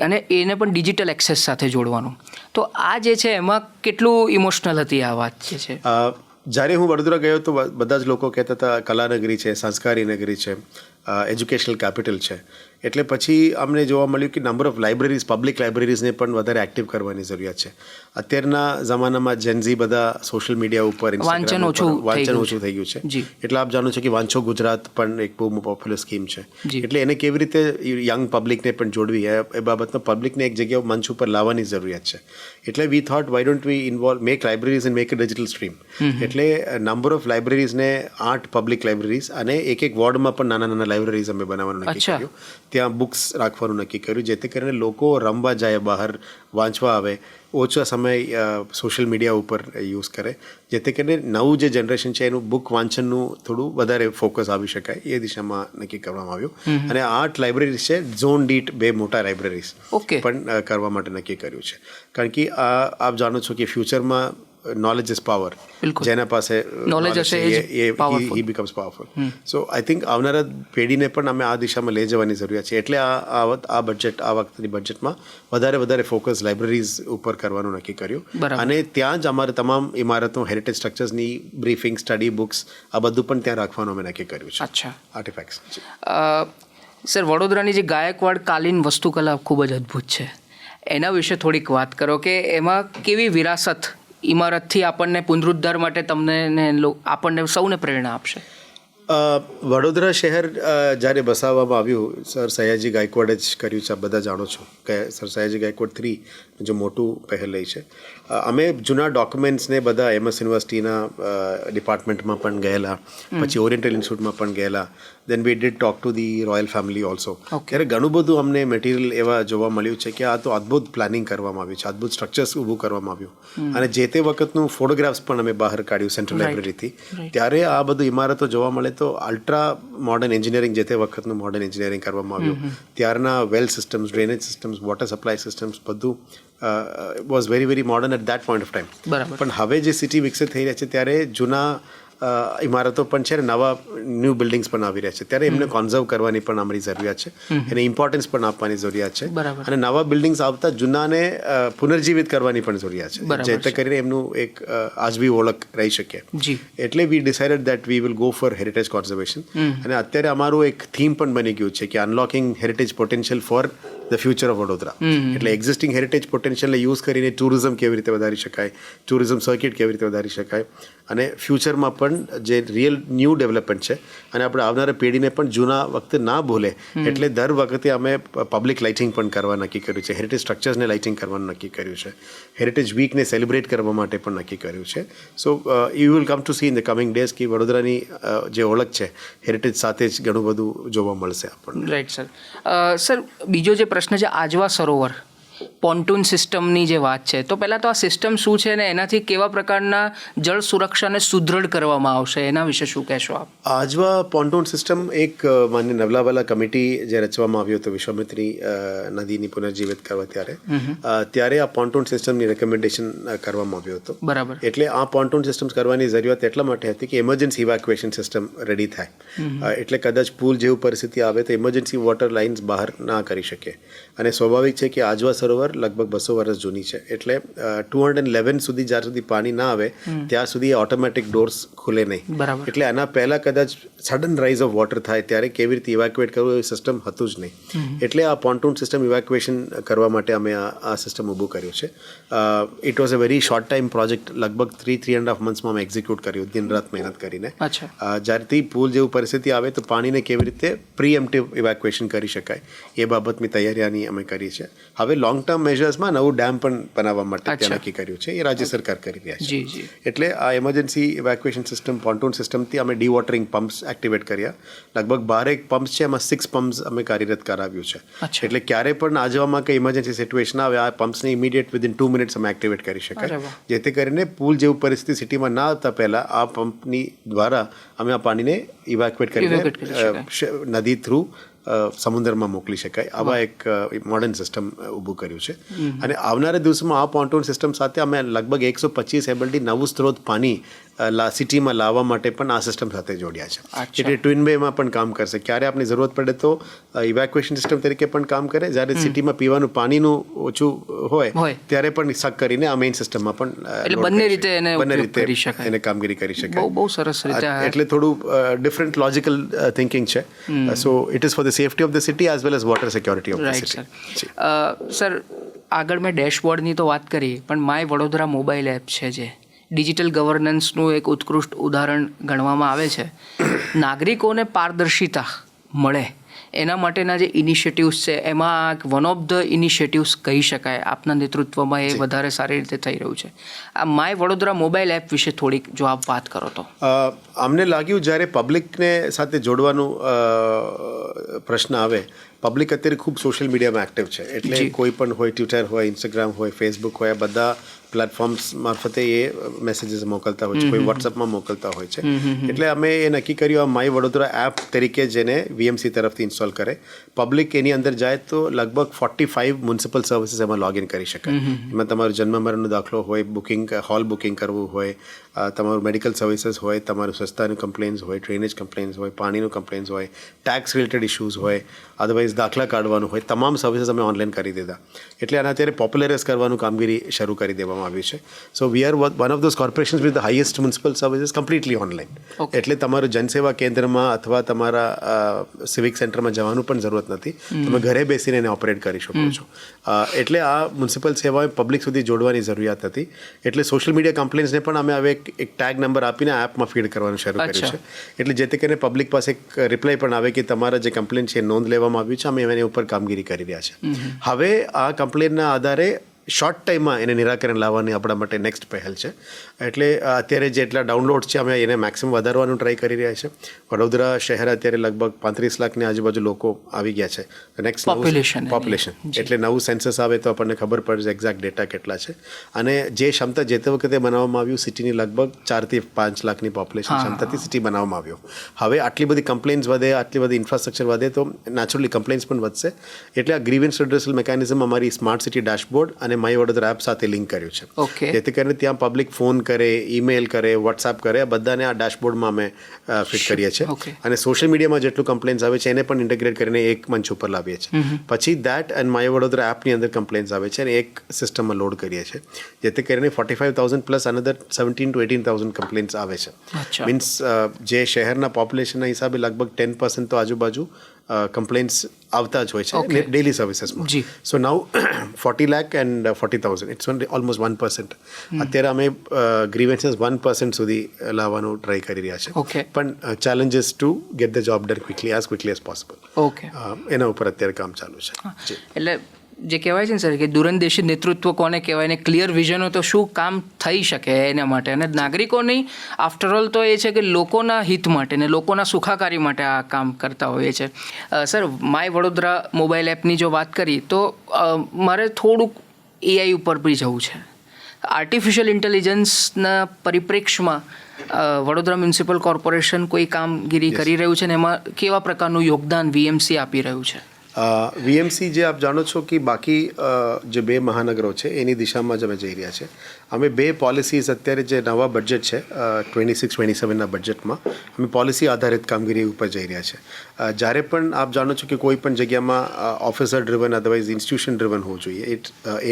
અને એને પણ ડિજિટલ એક્સેસ સાથે જોડવાનું, તો આ જે છે એમાં કેટલું ઇમોશનલ હતી આ વાત જે છે? જ્યારે હું વડોદરા ગયો તો બધા જ લોકો કહેતા હતા કલાનગરી છે, સંસ્કારી નગરી છે, એજ્યુકેશનલ કેપિટલ છે. એટલે પછી અમને જોવા મળ્યું કે નંબર ઓફ લાઇબ્રેરીઝ, પબ્લિક લાઇબ્રેરીઝને પણ વધારે એક્ટિવ કરવાની જરૂરિયાત છે. અત્યારના જમાનામાં જેનઝી બધા સોશિયલ મીડિયા ઉપર વાંચન ઓછું થઈ ગયું છે. એટલે આપ જાણો છો કે વાંચો ગુજરાત પણ એક બહુ પોપ્યુલર સ્કીમ છે. એટલે એને કેવી રીતે યંગ પબ્લિકને પણ જોડવી એ બાબતનો પબ્લિકને એક જગ્યાએ મંચ ઉપર લાવવાની જરૂરિયાત છે. એટલે we thought why don't we involve make libraries and make a digital stream. એટલે નંબર ઓફ લાઇબ્રેરીઝને 8 પબ્લિક લાઇબ્રેરીઝ અને એક વોર્ડમાં પણ નાના નાના લાઇબ્રેરીઝ અમે બનાવવાનું નક્કી કર્યું. ત્યાં બુક્સ રાખવાનું નક્કી કર્યું જેથી કરીને લોકો રમવા જાય, બહાર વાંચવા આવે, ઓછા સમય સોશિયલ મીડિયા ઉપર યુઝ કરે, જેથી કરીને નવું જે જનરેશન છે એનું બુક વાંચનનું થોડું વધારે ફોકસ આવી શકાય એ દિશામાં નક્કી કરવામાં આવ્યું. અને 8 લાઇબ્રેરીઝ છે, ઝોન દીઠ 2 મોટા લાઇબ્રેરીઝ પણ કરવા માટે નક્કી કર્યું છે. કારણ કે આપ જાણો છો કે ફ્યુચરમાં knowledge is power. જેના પાસે knowledge હશે he becomes powerful. So I think આવનારા પેઢીને પણ અમે આ દિશામાં લઈ જવાની જરૂરિયાત છે. એટલે આ બજેટ, આ વખતની બજેટમાં વધારે ફોકસ લાઇબ્રેરીઝ ઉપર કરવાનું નક્કી કર્યું અને ત્યાં જ અમારે તમામ ઇમારતો, હેરિટેજ સ્ટ્રક્ચર્સની બ્રીફિંગ, સ્ટડી બુક્સ આ બધું પણ ત્યાં રાખવાનું અમે નક્કી કર્યું છે. અચ્છા. આર્ટિફેક્ટ્સ. સર, વડોદરાની જે ગાયકવાડ કાલીન વસ્તુકલા ખૂબ જ અદ્ભુત છે, એના વિશે થોડીક વાત કરો કે એમાં કેવી વિરાસત ઇમારતથી આપણને પુનરુદ્ધાર માટે તમને આપણને સૌને પ્રેરણા આપશે? વડોદરા શહેર જ્યારે બસાવવામાં આવ્યું, સર સયાજી ગાયકવાડે જ કર્યું છે. આપ બધા જાણો છો કે સર સયાજી ગાયકવાડ 3 જો મોટું પહેલ છે. અમે જૂના ડોક્યુમેન્ટ્સને બધા MS યુનિવર્સિટીના ડિપાર્ટમેન્ટમાં પણ ગયેલા, પછી ઓરિએન્ટલ ઇન્સ્ટિટ્યૂટમાં પણ ગયેલા, then we did talk to the royal family also. ત્યારે ઘણું બધું અમને મટીરિયલ એવા જોવા મળ્યું છે કે આ તો અદ્ભુત પ્લાનિંગ કરવામાં આવ્યું છે, અદ્ભુત સ્ટ્રક્ચર્સ ઊભું કરવામાં આવ્યું. અને જે તે વખતનું ફોટોગ્રાફ્સ પણ અમે બહાર કાઢ્યું સેન્ટ્રલ લાઇબ્રેરીથી. ત્યારે આ બધું ઇમારતો જોવા મળે તો અલ્ટ્રા મોડર્ન એન્જિનિયરિંગ, જે તે વખતનું મોડર્ન એન્જિનિયરિંગ કરવામાં આવ્યું. ત્યારના well systems, drainage systems, water supply systems બધું was very modern at that point of time. પણ હવે જે સિટી વિકસિત થઈ રહ્યા છે ત્યારે જૂના ઇમારતો પણ છે ને નવા ન્યૂ બિલ્ડિંગ્સ પણ આવી રહ્યા છે, ત્યારે એમને કોન્ઝર્વ કરવાની પણ અમારી જરૂરિયાત છે, એને ઇમ્પોર્ટન્સ પણ આપવાની જરૂરિયાત છે, અને નવા બિલ્ડિંગ્સ આવતા જૂનાને પુનર્જીવિત કરવાની પણ જરૂરિયાત છે, જેથી કરીને એમનું એક આજબી ઓળખ રહી શકે. એટલે we decided that we will go for heritage conservation. અને અત્યારે અમારું એક થીમ પણ બની ગયું છે કે unlocking heritage potential for the future of Vadodara. એટલે એક્ઝિસ્ટિંગ હેરિટેજ પોટેન્શિયલને યુઝ કરીને ટુરિઝમ કેવી રીતે વધારી શકાય, ટુરિઝમ સર્કિટ કેવી રીતે વધારી શકાય, અને ફ્યુચરમાં પણ જે રિયલ ન્યૂ ડેવલપમેન્ટ છે અને આપણે આવનારા પેઢીને પણ જૂના વખતે ના ભૂલે એટલે દર વખતે અમે પબ્લિક લાઇટિંગ પણ કરવા નક્કી કર્યું છે, હેરિટેજ સ્ટ્રક્ચર્સને લાઇટિંગ કરવાનું નક્કી કર્યું છે, હેરિટેજ વીકને સેલિબ્રેટ કરવા માટે પણ નક્કી કર્યું છે. So you will come to see in the coming days કે વડોદરાની જે ઓળખ છે હેરિટેજ સાથે જ ઘણું બધું જોવા મળશે આપણને. Right sir. સર બીજો જે પ્રશ્ન છે આજવા સરોવર પોન્ટૂન સિસ્ટમની જે વાત છે, તો પહેલાં તો આ સિસ્ટમ શું છે ને એનાથી કેવા પ્રકારના જળ સુરક્ષાને સુદૃઢ કરવામાં આવશે એના વિશે શું કહેશો આપ? આજવા પોન્ટૂન સિસ્ટમ એક માન્ય નવલાવાલા કમિટી જે રચવામાં આવ્યો હતો વિશ્વામિત્રી નદીની પુનર્જીવિત કરવા ત્યારે આ પોન્ટૂન સિસ્ટમની રેકમેન્ડેશન કરવામાં આવ્યો હતો. બરાબર. એટલે આ પોન્ટૂન સિસ્ટમ કરવાની જરૂરિયાત એટલા માટે હતી કે ઇમરજન્સી ઇવેક્યુએશન સિસ્ટમ રેડી થાય. એટલે કદાચ પૂલ જેવું પરિસ્થિતિ આવે તો ઇમરજન્સી વોટર લાઇન્સ બહાર ના કરી શકે. અને સ્વાભાવિક છે કે આજવા સરોવર લગભગ 200 વર્ષ જૂની છે, એટલે 211 સુધી જ્યાં સુધી પાણી ના આવે ત્યાં સુધી ઓટોમેટિક ડોર્સ ખુલે નહીં. એટલે આના પહેલાં કદાચ સડન રાઇઝ ઓફ વોટર થાય ત્યારે કેવી રીતે ઇવેક્યુએટ કરવું એ સિસ્ટમ હતું જ નહીં. એટલે આ પોન્ટૂન સિસ્ટમ ઇવેક્યુએશન કરવા માટે અમે આ સિસ્ટમ ઊભું કર્યું છે. It was a very short time project, લગભગ 3.5 મંથ્સમાં અમે એક્ઝિક્યુટ કર્યું દિન રાત મહેનત કરીને. જ્યારથી પૂલ જેવું પરિસ્થિતિ આવે તો પાણીને કેવી રીતે પ્રીએમ્પ્ટિવ ઇવેક્યુએશન કરી શકાય એ બાબતની તૈયારીની અમે કરી છે. હવે લોંગ ટર્મ મેજર્સમાં નવું ડેમ પણ બનાવવા માટે ત્યાં નક્કી કર્યું છે, એ રાજ્ય સરકાર કરી રહ્યા છે. એટલે આ ઇમરજન્સી ઇવેક્યુએશન સિસ્ટમ પોન્ટૂન સિસ્ટમથી અમે ડીવોટરિંગ પમ્પ્સ એક્ટિવેટ કર્યા. લગભગ 12 પમ્પ્સ છે, એમાં 6 પમ્પ્સ અમે કાર્યરત કરાવ્યું છે. એટલે ક્યારે પણ આજવામાં કંઈ ઇમરજન્સી સિચ્યુએશન આવે આ પમ્પ્સને ઇમિડિયેટ વિધિન 2 મિનિટ્સ અમે એક્ટિવેટ કરી શકાય, જેથી કરીને પૂલ જેવું પરિસ્થિતિ સિટીમાં ના આવતા પહેલાં આ પંપની દ્વારા અમે આ પાણીને ઇવેક્યુએટ કરીને નદી થ્રુ સમુદ્રમાં મોકલી શકાય. આવા એક મોડર્ન સિસ્ટમ ઊભું કર્યું છે. અને આવનારા દિવસોમાં આ પોન્ટૂન સિસ્ટમ સાથે અમે લગભગ 125 MLD નવું સ્ત્રોત પાણી સિટીમાં લાવવા માટે પણ આ સિસ્ટમ સાથે જોડ્યા છે. એટલે ટ્વિન બેમાં પણ કામ કરશે. ક્યારે આપની જરૂરત પડે તો ઇવેક્યુએશન સિસ્ટમ તરીકે પણ કામ કરે, જ્યારે સિટીમાં પીવાનું પાણીનું ઓછું હોય ત્યારે પણ સક કરીને આ મેઇન સિસ્ટમમાં પણ બંને રીતે એને કામગીરી કરી શકાય. બહુ સરસ રીતે. એટલે થોડું ડિફરન્ટ લોજિકલ થિંકિંગ છે. So it is for the safety of the city as well as water security of the city. Sir આગળ મેં ડેશબોર્ડની તો વાત કરી, પણ માય વડોદરા મોબાઈલ એપ છે જે ડિજિટલ ગવર્નન્સનું એક ઉત્કૃષ્ટ ઉદાહરણ ગણવામાં આવે છે. નાગરિકોને પારદર્શિતા મળે એના માટેના જે ઇનિશિયેટિવ્સ છે એમાં વન ઓફ ધ ઇનિશિયેટિવ્સ કહી શકાય આપના નેતૃત્વમાં એ વધારે સારી રીતે થઈ રહ્યું છે. આ માય વડોદરા મોબાઈલ એપ વિશે થોડીક જો આપ વાત કરો તો. અમને લાગ્યું જ્યારે પબ્લિકને સાથે જોડવાનું પ્રશ્ન આવે, પબ્લિક અત્યારે ખૂબ સોશિયલ મીડિયામાં એક્ટિવ છે. એટલે કોઈ પણ હોય, ટ્વિટર હોય, ઇન્સ્ટાગ્રામ હોય, ફેસબુક હોય, આ બધા પ્લેટફોર્મ્સ મારફતે એ મેસેજીસ મોકલતા હોય છે, કોઈ વોટ્સઅપમાં મોકલતા હોય છે. એટલે અમે એ નક્કી કર્યું આ માય વડોદરા એપ તરીકે જેને વીએમસી તરફથી ઇન્સ્ટોલ કરે. પબ્લિક એની અંદર જાય તો લગભગ 45 મ્યુનિસિપલ સર્વિસીસ એમાં લોગિન કરી શકાય. એમાં તમારું જન્મ મરણનો દાખલો હોય, બુકિંગ હોલ બુકિંગ કરવું હોય, તમારું મેડિકલ સર્વિસીસ હોય, તમારું સ્વચ્છતાનું કમ્પ્લેન્સ હોય, ડ્રેનેજ કમ્પ્લેન્સ હોય, પાણીનું કમ્પ્લેન્સ હોય, ટેક્સ રિલેટેડ ઇશ્યુઝ હોય, અદરવાઇઝ દાખલા કાઢવાનું હોય, તમામ સર્વિસીસ અમે ઓનલાઈન કરી દીધા. એટલે આના અત્યારે પોપ્યુલરાઇઝ કરવાનું કામગીરી શરૂ કરી દેવામાં આવ્યું છે. So we are one of those corporations with the highest municipal services completely online. એટલે તમારું જનસેવા કેન્દ્રમાં અથવા તમારા સિવિક સેન્ટરમાં જવાનું પણ જરૂરત નથી, તમે ઘરે બેસીને એને ઓપરેટ કરી શકો છો. એટલે આ મ્યુનિસિપલ સેવાઓ પબ્લિક સુધી જોડવાની જરૂરિયાત હતી. એટલે સોશિયલ મીડિયા કમ્પ્લેન્ટ્સને પણ અમે હવે એક ટેગ નંબર આપીને એપમાં ફીડ કરવાનું શરૂ કર્યું છે. એટલે જેથી કરીને પબ્લિક પાસે એક રિપ્લાય પણ આવે કે તમારા જે કમ્પ્લેન્ટ છે નોંધ લેવામાં આવ્યું છે, અમે એની ઉપર કામગીરી કરી રહ્યા છે. હવે આ કમ્પ્લેન્ટના આધારે શોર્ટ ટાઈમમાં એને નિરાકરણ લાવવાની આપણા માટે નેક્સ્ટ પહેલ છે. એટલે અત્યારે જેટલા ડાઉનલોડ્સ છે અમે એને મેક્સિમમ વધારવાનું ટ્રાય કરી રહ્યા છે. વડોદરા શહેર અત્યારે લગભગ 35 લાખની આજુબાજુ લોકો આવી ગયા છે. નેક્સ્ટ પોપ્યુલેશન એટલે નવું સેન્સસ આવે તો આપણને ખબર પડશે એક્ઝેક્ટ ડેટા કેટલા છે. અને જે ક્ષમતા જે તે વખતે બનાવવામાં આવ્યું સિટીની લગભગ 4 થી 5 લાખની પોપ્યુલેશન ક્ષમતાથી સિટી બનાવવામાં આવ્યો. હવે આટલી બધી કમ્પ્લેન્ટ્સ વધે, આટલી બધી ઇન્ફ્રાસ્ટ્રક્ચર વધે તો નેચરલી કમ્પ્લેન્ટ્સ પણ વધશે. એટલે આ ગ્રીવન્સ રિડ્રેસલ મિકેનિઝમ અમારી સ્માર્ટ સિટી ડેશબોર્ડ અને માય વડોદરા એપ સાથે લિંક કર્યું છે. ઓકે. જેથી કરીને ત્યાં પબ્લિક ફોન કરે, ઈમેલ કરે, વોટ્સએપ કરે, આ બધાને આ ડેશબોર્ડમાં અમે ફિટ કરીએ છીએ. Okay. અને સોશિયલ મીડિયામાં જેટલું કમ્પ્લેન્ટ્સ આવે છે એને પણ ઇન્ટિગ્રેટ કરીને એક મંચ ઉપર લાવીએ છીએ. પછી દેટ એન્ડ માય વડોદરા એપની અંદર કમ્પ્લેન્ટ્સ આવે છે અને એક સિસ્ટમમાં લોડ કરીએ છીએ. જેથી કરીને 45,000 પ્લસ અનધર 17,000 to 18,000 કમ્પ્લેન્ટ્સ આવે છે. અચ્છા. મીન્સ જે શહેરના પોપ્યુલેશનના હિસાબે લગભગ 10% તો આજુબાજુ કમ્પ્લેન્ટ્સ આવતા જ હોય છે Okay. ડેલી સર્વિસીસમાં. જી. So now 40 lakh and 40,000 it's almost 1%. અત્યારે અમે ગ્રીવન્સીસ 1% સુધી લાવવાનું ટ્રાય કરી રહ્યા છે. Okay. પણ challenges two get the job done quickly as possible. Okay. એના ઉપર અત્યારે કામ ચાલુ છે. જી. એટલે જે કહેવાય છે ને સર કે દૂરંદેશી નેતૃત્વ કોને કહેવાય ને ક્લિયર વિઝન હોય તો શું કામ થઈ શકે એના માટે, અને નાગરિકોની આફ્ટરઓલ તો એ છે કે લોકોના હિત માટે ને લોકોના સુખાકારી માટે આ કામ કરતા હોઈએ છે. સર, માય વડોદરા મોબાઈલ એપની જો વાત કરી તો મારે થોડુંક એઆઈ ઉપર બી જવું છે. આર્ટિફિશિયલ ઇન્ટેલિજન્સના પરિપ્રેક્ષમાં વડોદરા મ્યુનિસિપલ કોર્પોરેશન કોઈ કામગીરી કરી રહ્યું છે ને એમાં કેવા પ્રકારનું યોગદાન વીએમસી આપી રહ્યું છે? વીએમસી જે આપ જાણો છો કે બાકી જે 2 મહાનગરો છે એની દિશામાં જ અમે જઈ રહ્યા છે. અમે 2 પોલિસીઝ અત્યારે જે નવા બજેટ છે 26-27ના બજેટમાં અમે પોલિસી આધારિત કામગીરી ઉપર જઈ રહ્યા છે. જ્યારે પણ આપ જાણો છો કે કોઈ પણ જગ્યામાં officer driven otherwise institution driven હોવું જોઈએ.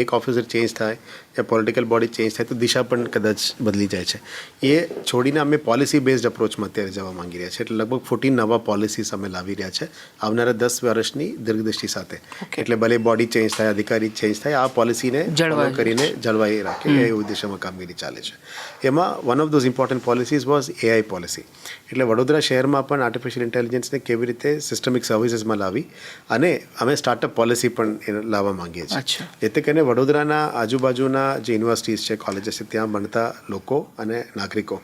એક ઓફિસર ચેન્જ થાય યા પોલિટિકલ બોડી ચેન્જ થાય તો દિશા પણ કદાચ બદલી જાય છે. એ છોડીને અમે પોલિસી બેઝડ અપ્રોચમાં અત્યારે જવા માંગી રહ્યા છે. એટલે લગભગ 14 નવા પોલિસીસ અમે લાવી રહ્યા છે આવનારા 10 વર્ષની દીર્ઘદ્રષ્ટિ સાથે. એટલે ભલે બોડી ચેન્જ થાય, અધિકારી ચેન્જ થાય, આ પોલિસીને ફોલો કરીને જળવાઈ રાખે એ ઉદ્દેશ્યમાં કામગીરી ચાલે છે. એમાં one of those important policies was AI policy. એટલે વડોદરા શહેરમાં પણ આર્ટિફિશિયલ ઇન્ટેલિજન્સને કેવી રીતે સિસ્ટમિક સર્વિસીસમાં લાવી અને અમે સ્ટાર્ટઅપ પોલિસી પણ લાવવા માંગીએ છીએ. જેથી કરીને વડોદરાના આજુબાજુના જે યુનિવર્સિટીઝ છે, કોલેજીસ છે, ત્યાં ભણતા લોકો અને નાગરિકો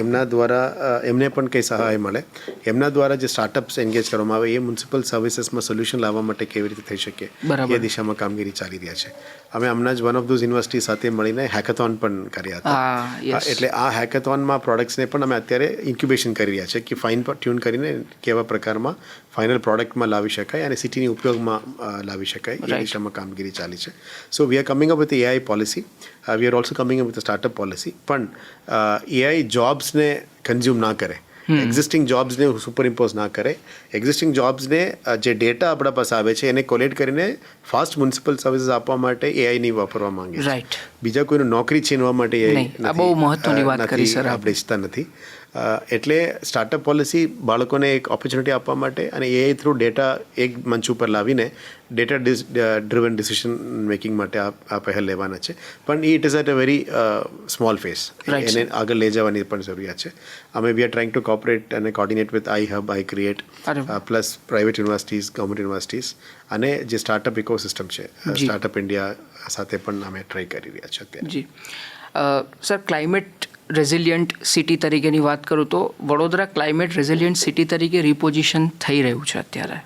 એમના દ્વારા એમને પણ કંઈ સહાય મળે, એમના દ્વારા જે સ્ટાર્ટઅપ્સ એન્ગેજ કરવામાં આવે એ મ્યુનિસિપલ સર્વિસીસમાં સોલ્યુશન લાવવા માટે કેવી રીતે થઈ શકે એ દિશામાં કામગીરી ચાલી રહ્યા છે. અમે હમણાં જ વન ઓફ ધોઝ યુનિવર્સિટી સાથે મળીને હેકેથોન પણ કર્યા હતા. એટલે આ હેકેથોનમાં પ્રોડક્ટ્સને પણ અમે અત્યારે ઇન્ક્યુબેશન કરી રહ્યા છે કે ફાઇન પર ટ્યુન કરીને કેવા પ્રકારમાં ફાઇનલ પ્રોડક્ટમાં લાવી શકાય અને સિટીની ઉપયોગમાં લાવી શકાય એ દિશામાં કામગીરી ચાલી છે. So we are coming up with AI policy. We are also coming up with startup policy. પણ એઆઈ જોબ્સને કન્ઝ્યુમ ના કરે, એક્ઝિસ્ટિંગ જોબ્સને સુપર ઇમ્પોઝ ના કરે, એક્ઝિસ્ટિંગ જોબ્સને જે ડેટા આપણા પાસે આવે છે એને કોલેક્ટ કરીને ફાસ્ટ મ્યુનિસિપલ સર્વિસીસ આપવા માટે એઆઈ નહીં વાપરવા માંગે છે. બીજા કોઈને નોકરી છીનવા માટે એઆઈ બહુ મહત્વની વાત કરી સર, આપણે ઈચ્છતા નથી. એટલે સ્ટાર્ટઅપ પોલિસી બાળકોને એક ઓપોર્ચ્યુનિટી આપવા માટે અને એઆઈ થ્રુ ડેટા એક મંચ ઉપર લાવીને ડેટા ડ્રિવન ડિસિઝન મેકિંગ માટે આ પહેલ લેવાના છે. પણ it is at a very small phase. એને આગળ લઈ જવાની પણ જરૂરિયાત છે. અમે we are trying to cooperate અને coordinate with I hub, I create plus private universities, government universities અને જે સ્ટાર્ટઅપ ઇકોસિસ્ટમ છે સ્ટાર્ટઅપ ઇન્ડિયા સાથે પણ અમે ટ્રાય કરી રહ્યા છીએ અત્યારે. જી સર, ક્લાઇમેટ રેઝિલિયન્ટ સિટી તરીકેની વાત કરું તો વડોદરા ક્લાઇમેટ રેઝિલિયન્ટ સિટી તરીકે રિપોઝિશન થઈ રહ્યું છે અત્યારે.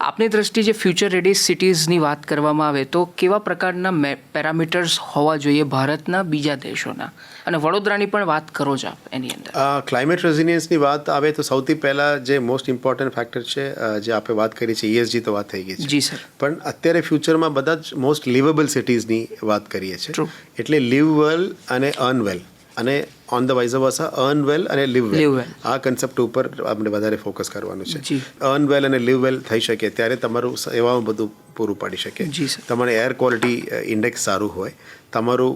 આપની દ્રષ્ટિએ જે ફ્યુચર રેડી સિટીઝની વાત કરવામાં આવે તો કેવા પ્રકારના પેરામીટર્સ હોવા જોઈએ ભારતના, બીજા દેશોના, અને વડોદરાની પણ વાત કરો જ આપ એની અંદર? ક્લાઇમેટ રેઝિલિયન્સની વાત આવે તો સૌથી પહેલાં જે મોસ્ટ ઇમ્પોર્ટન્ટ ફેક્ટર છે જે આપણે વાત કરી છે ESG તો વાત થઈ ગઈ છે. જી સર. પણ અત્યારે ફ્યુચરમાં બધા જ મોસ્ટ લિવેબલ સિટીઝની વાત કરીએ છીએ. એટલે લીવ વેલ અને અર્ન વેલ અને on the wise versa earn વેલ અને લીવ વેલ, આ કન્સેપ્ટ ઉપર આપણે વધારે ફોકસ કરવાનું છે. અર્ન વેલ અને લીવ વેલ થઈ શકે ત્યારે તમારું સેવામાં બધું પૂરું પાડી શકે, તમારે એર ક્વોલિટી ઇન્ડેક્સ સારું હોય, તમારું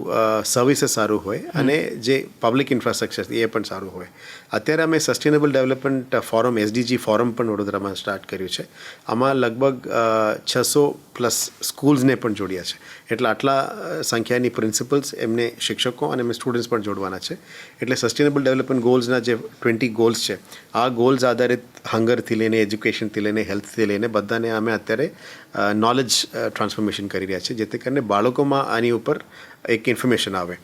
સર્વિસીસ સારું હોય અને જે પબ્લિક ઇન્ફ્રાસ્ટ્રક્ચર એ પણ સારું હોય. અત્યારે અમે sustainable development forum SDG forum પણ વડોદરામાં સ્ટાર્ટ કર્યું છે. આમાં લગભગ 600+ સ્કૂલ્સને પણ જોડ્યા છે. એટલે આટલા સંખ્યાની પ્રિન્સિપલ્સ, એમને શિક્ષકો અને એમને સ્ટુડન્ટ્સ પણ જોડવાના છે. એટલે સસ્ટેનેબલ ડેવલપમેન્ટ ગોલ્સના જે 20 ગોલ્સ છે, આ ગોલ્સ આધારિત હંગરથી લઈને, એજ્યુકેશનથી લઈને, હેલ્થથી લઈને બધાને અમે અત્યારે નોલેજ ટ્રાન્સફોર્મેશન કરી રહ્યા છીએ, જેથી કરીને બાળકોમાં આની ઉપર એક ઇન્ફોર્મેશન આવે.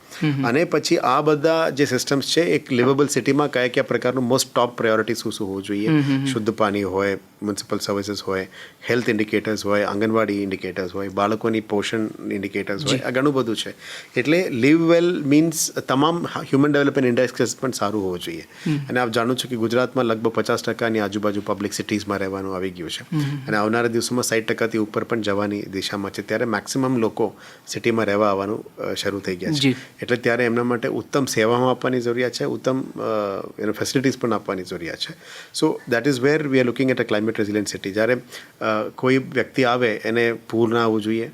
અને પછી આ બધા જે સિસ્ટમ્સ છે એક લિવેબલ સિટીમાં કયા કયા પ્રકારનું મોસ્ટ ટોપ પ્રાયોરિટી શું હોવું જોઈએ, શુદ્ધ પાણી હોય, મ્યુનિસિપલ સર્વિસીસ હોય, હેલ્થ ઇન્ડિકેટર્સ હોય, આંગણવાડી ઇન્ડિકેટર્સ હોય, બાળકોની પોષણ ઇન્ડિકેટર્સ હોય, આ ઘણું બધું છે. એટલે લીવ વેલ મીન્સ તમામ હ્યુમન ડેવલપમેન્ટ ઇન્ડેક્સ પણ સારું હોવું જોઈએ. અને આપ જાણો છો કે ગુજરાતમાં લગભગ 50% આજુબાજુ પબ્લિક સિટીઝમાં રહેવાનું આવી ગયું છે અને આવનારા દિવસોમાં 60% ઉપર પણ જવાની દિશામાં છે. ત્યારે મેક્સિમમ લોકો સિટીમાં રહેવા આવવાનું શરૂ થઈ ગયા છે. એટલે ત્યારે એમના માટે ઉત્તમ સેવાઓ આપવાની જરૂરિયાત છે, ઉત્તમ ફેસિલિટીઝ પણ આપવાની જરૂરિયાત છે. So that is where we are looking at a climate resilient city. જ્યારે કોઈ વ્યક્તિ આવે એને પૂર ના આવવું જોઈએ,